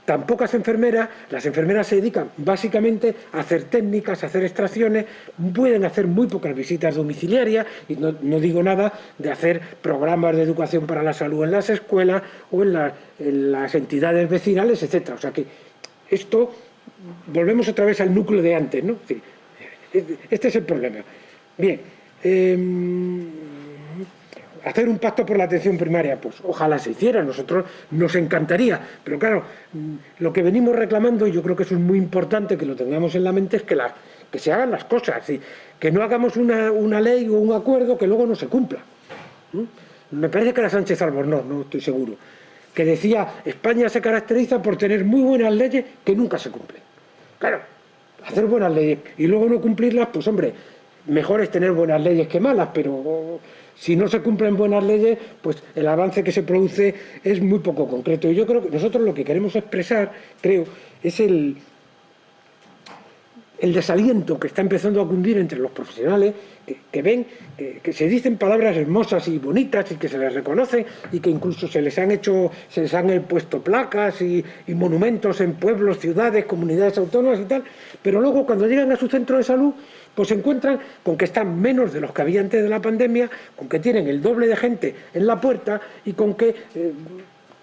tan pocas enfermeras, las enfermeras se dedican básicamente a hacer técnicas, a hacer extracciones, pueden hacer muy pocas visitas domiciliarias, y no digo nada de hacer programas de educación para la salud en las escuelas o en las entidades vecinales, etcétera. O sea que esto, volvemos otra vez al núcleo de antes, ¿no? Este es el problema. Bien, hacer un pacto por la atención primaria, pues ojalá se hiciera, nosotros nos encantaría, pero claro, lo que venimos reclamando, y yo creo que eso es muy importante que lo tengamos en la mente, es que se hagan las cosas, que no hagamos una ley o un acuerdo que luego no se cumpla. Me parece que era Sánchez Albornoz, no estoy seguro, que decía: España se caracteriza por tener muy buenas leyes que nunca se cumplen. Claro, hacer buenas leyes y luego no cumplirlas, pues hombre, mejor es tener buenas leyes que malas, pero si no se cumplen buenas leyes, pues el avance que se produce es muy poco concreto. Y yo creo que nosotros lo que queremos expresar, es el desaliento que está empezando a cundir entre los profesionales, que ven que se dicen palabras hermosas y bonitas y que se les reconoce, y que incluso se les han puesto placas y monumentos en pueblos, ciudades, comunidades autónomas y tal, pero luego cuando llegan a su centro de salud pues se encuentran con que están menos de los que había antes de la pandemia, con que tienen el doble de gente en la puerta, y con que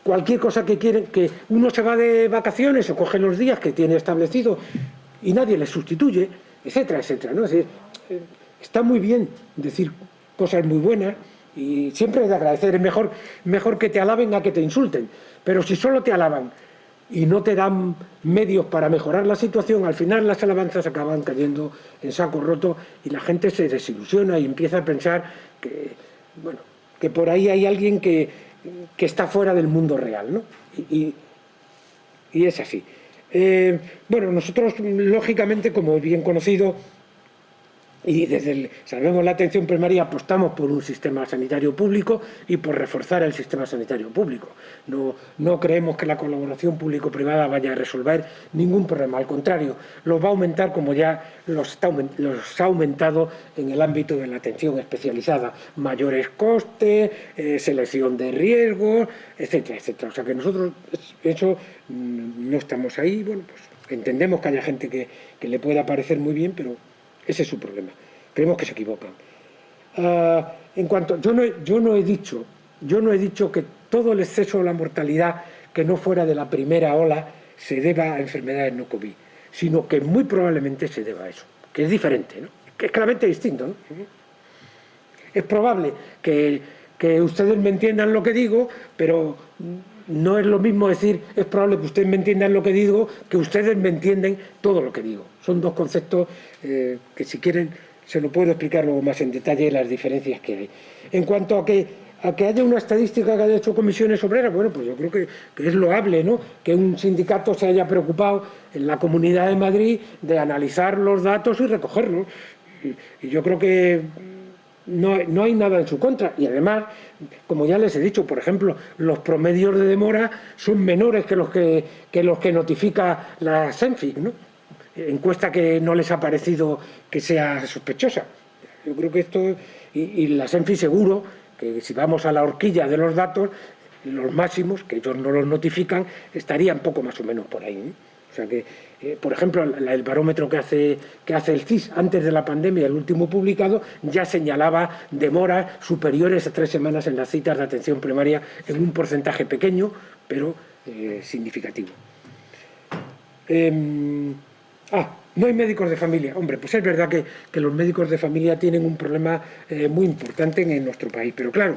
cualquier cosa que quieren, que uno se va de vacaciones o coge los días que tiene establecido y nadie les sustituye, etcétera, etcétera, ¿no? Es decir, está muy bien decir cosas muy buenas, y siempre es de agradecer. Es mejor que te alaben a que te insulten, pero si solo te alaban y no te dan medios para mejorar la situación, al final las alabanzas acaban cayendo en saco roto, y la gente se desilusiona y empieza a pensar que por ahí hay alguien que está fuera del mundo real, ¿no? Y es así. Nosotros, lógicamente, como es bien conocido, Y desde Salvemos la Atención Primaria apostamos por un sistema sanitario público y por reforzar el sistema sanitario público. No creemos que la colaboración público-privada vaya a resolver ningún problema, al contrario, los va a aumentar como ya los ha aumentado en el ámbito de la atención especializada. Mayores costes, selección de riesgos, etcétera, etcétera. O sea que nosotros eso no estamos ahí. Bueno, pues entendemos que haya gente que le pueda parecer muy bien, pero ese es su problema. Creemos que se equivocan. En cuanto, yo no he dicho que todo el exceso de la mortalidad que no fuera de la primera ola se deba a enfermedades no COVID, sino que muy probablemente se deba a eso, que es diferente, ¿no? Que es claramente distinto, ¿no? Es probable que ustedes me entiendan lo que digo, pero no es lo mismo decir, es probable que ustedes me entiendan lo que digo, que ustedes me entienden todo lo que digo. Son dos conceptos que, si quieren, se lo puedo explicar luego más en detalle las diferencias que hay. En cuanto a que haya una estadística que haya hecho Comisiones Obreras, bueno, pues yo creo que es loable, ¿no?, que un sindicato se haya preocupado en la Comunidad de Madrid de analizar los datos y recogerlos. Y yo creo que no hay nada en su contra. Y además, como ya les he dicho, por ejemplo, los promedios de demora son menores que los que notifica la SENFIC, ¿no? Encuesta que no les ha parecido que sea sospechosa. Yo creo que esto, y la SENFIC seguro que si vamos a la horquilla de los datos, los máximos, que ellos no los notifican, estarían poco más o menos por ahí, ¿no? O sea que, por ejemplo, el barómetro que hace el CIS antes de la pandemia, el último publicado, ya señalaba demoras superiores a 3 semanas en las citas de atención primaria, en un porcentaje pequeño, pero significativo. No hay médicos de familia. Hombre, pues es verdad que los médicos de familia tienen un problema muy importante en nuestro país, pero claro,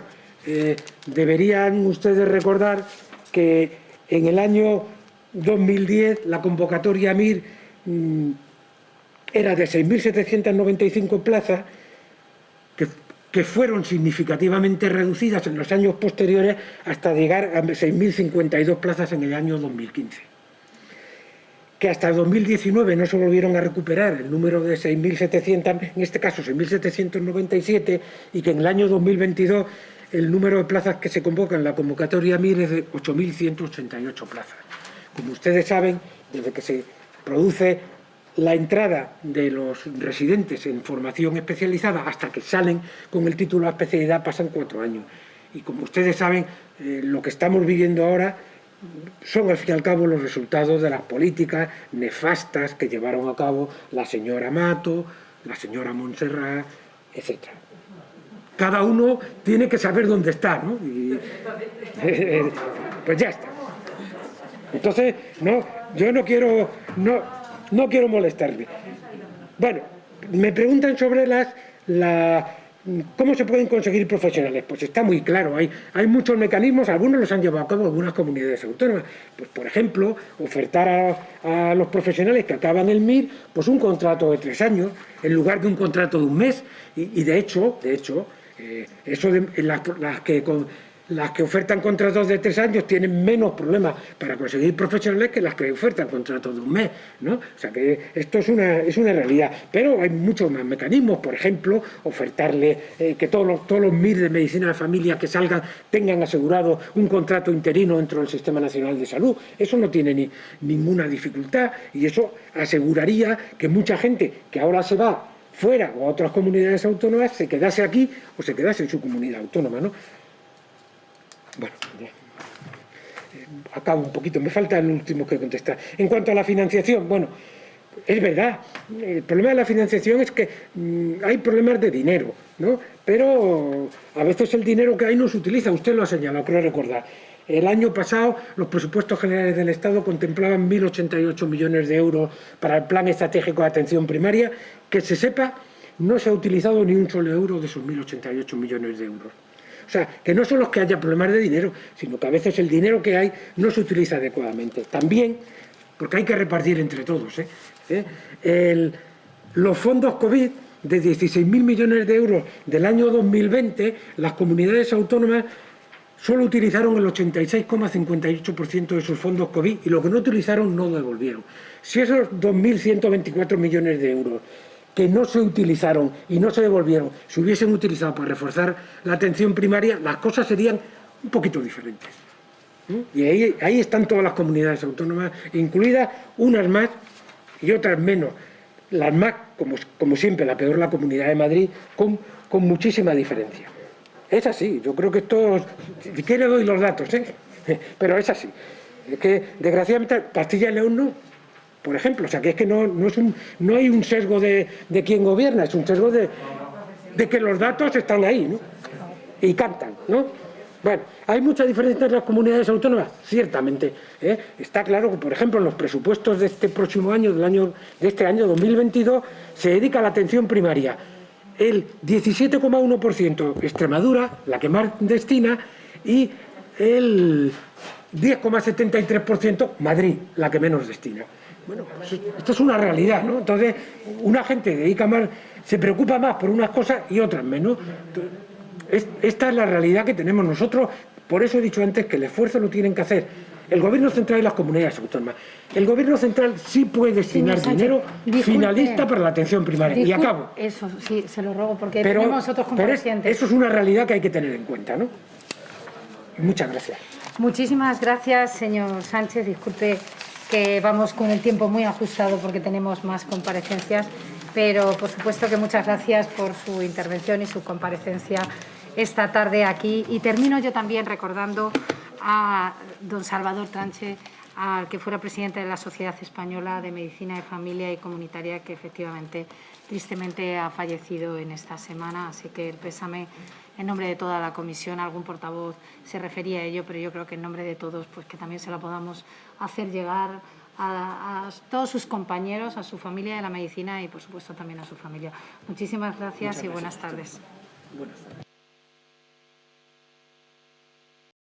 deberían ustedes recordar que en el año 2010 la convocatoria MIR era de 6.795 plazas que fueron significativamente reducidas en los años posteriores hasta llegar a 6.052 plazas en el año 2015. Que hasta 2019 no se volvieron a recuperar el número de 6.700, en este caso 6.797, y que en el año 2022 el número de plazas que se convocan en la convocatoria MIR es de 8.188 plazas. Como ustedes saben, desde que se produce la entrada de los residentes en formación especializada hasta que salen con el título de especialidad pasan 4 años. Y como ustedes saben, lo que estamos viviendo ahora son al fin y al cabo los resultados de las políticas nefastas que llevaron a cabo la señora Mato, la señora Montserrat, etc. Cada uno tiene que saber dónde está, ¿no? Y, pues ya está. Entonces, yo no quiero molestarle. Bueno, me preguntan sobre ¿cómo se pueden conseguir profesionales? Pues está muy claro, hay muchos mecanismos, algunos los han llevado a cabo algunas comunidades autónomas. Pues, por ejemplo, ofertar a los profesionales que acaban el MIR pues un contrato de 3 años en lugar de un contrato de 1 mes. Y de hecho, las que ofertan contratos de 3 años tienen menos problemas para conseguir profesionales que las que ofertan contratos de 1 mes, ¿no? O sea que esto es una realidad. Pero hay muchos más mecanismos, por ejemplo, ofertarle que todos los MIR de medicina de familia que salgan tengan asegurado un contrato interino dentro del Sistema Nacional de Salud. Eso no tiene ninguna dificultad y eso aseguraría que mucha gente que ahora se va fuera o a otras comunidades autónomas se quedase aquí o se quedase en su comunidad autónoma, ¿no? Bueno, acabo un poquito, me falta el último que contestar. En cuanto a la financiación, bueno, es verdad, el problema de la financiación es que hay problemas de dinero, ¿no? Pero a veces el dinero que hay no se utiliza, usted lo ha señalado, creo recordar. El año pasado los presupuestos generales del Estado contemplaban 1.088 millones de euros para el Plan Estratégico de Atención Primaria. Que se sepa, no se ha utilizado ni un solo euro de esos 1.088 millones de euros. O sea, que no son los que haya problemas de dinero, sino que a veces el dinero que hay no se utiliza adecuadamente. También, porque hay que repartir entre todos, los fondos COVID de 16.000 millones de euros del año 2020, las comunidades autónomas solo utilizaron el 86,58% de esos fondos COVID y lo que no utilizaron no devolvieron. Si esos 2.124 millones de euros que no se utilizaron y no se devolvieron, se hubiesen utilizado para reforzar la atención primaria, las cosas serían un poquito diferentes. Y ahí están todas las comunidades autónomas incluidas, unas más y otras menos. Las más, como siempre, la peor la Comunidad de Madrid, con muchísima diferencia. Es así, yo creo que esto, si quiere doy los datos, pero es así. Es que, desgraciadamente, Castilla y León no, por ejemplo, o sea, que es que no hay un sesgo de quién gobierna, es un sesgo de que los datos están ahí, ¿no? Y cantan, ¿no? Bueno, ¿hay mucha diferencia entre las comunidades autónomas? Ciertamente. Está claro que, por ejemplo, en los presupuestos de este próximo año, de este año 2022, se dedica a la atención primaria el 17,1% Extremadura, la que más destina, y el 10,73% Madrid, la que menos destina. Bueno, esto es una realidad, ¿no? Entonces, una gente dedica más, se preocupa más por unas cosas y otras menos. Esta es la realidad que tenemos nosotros. Por eso he dicho antes que el esfuerzo lo tienen que hacer el Gobierno central y las comunidades autónomas. El Gobierno central sí puede destinar dinero finalista para la atención primaria. Y acabo. Eso, sí, se lo ruego, porque tenemos otros comparecientes. Eso es una realidad que hay que tener en cuenta, ¿no? Muchas gracias. Muchísimas gracias, señor Sánchez. Disculpe que vamos con el tiempo muy ajustado porque tenemos más comparecencias, pero por supuesto que muchas gracias por su intervención y su comparecencia esta tarde aquí. Y termino yo también recordando a don Salvador Tranche, al que fuera presidente de la Sociedad Española de Medicina de Familia y Comunitaria, que efectivamente, tristemente, ha fallecido en esta semana. Así que el pésame en nombre de toda la comisión. Algún portavoz se refería a ello, pero yo creo que en nombre de todos, pues que también se lo podamos hacer llegar a todos sus compañeros, a su familia de la medicina y, por supuesto, también a su familia. Muchísimas gracias y buenas tardes. Buenas tardes.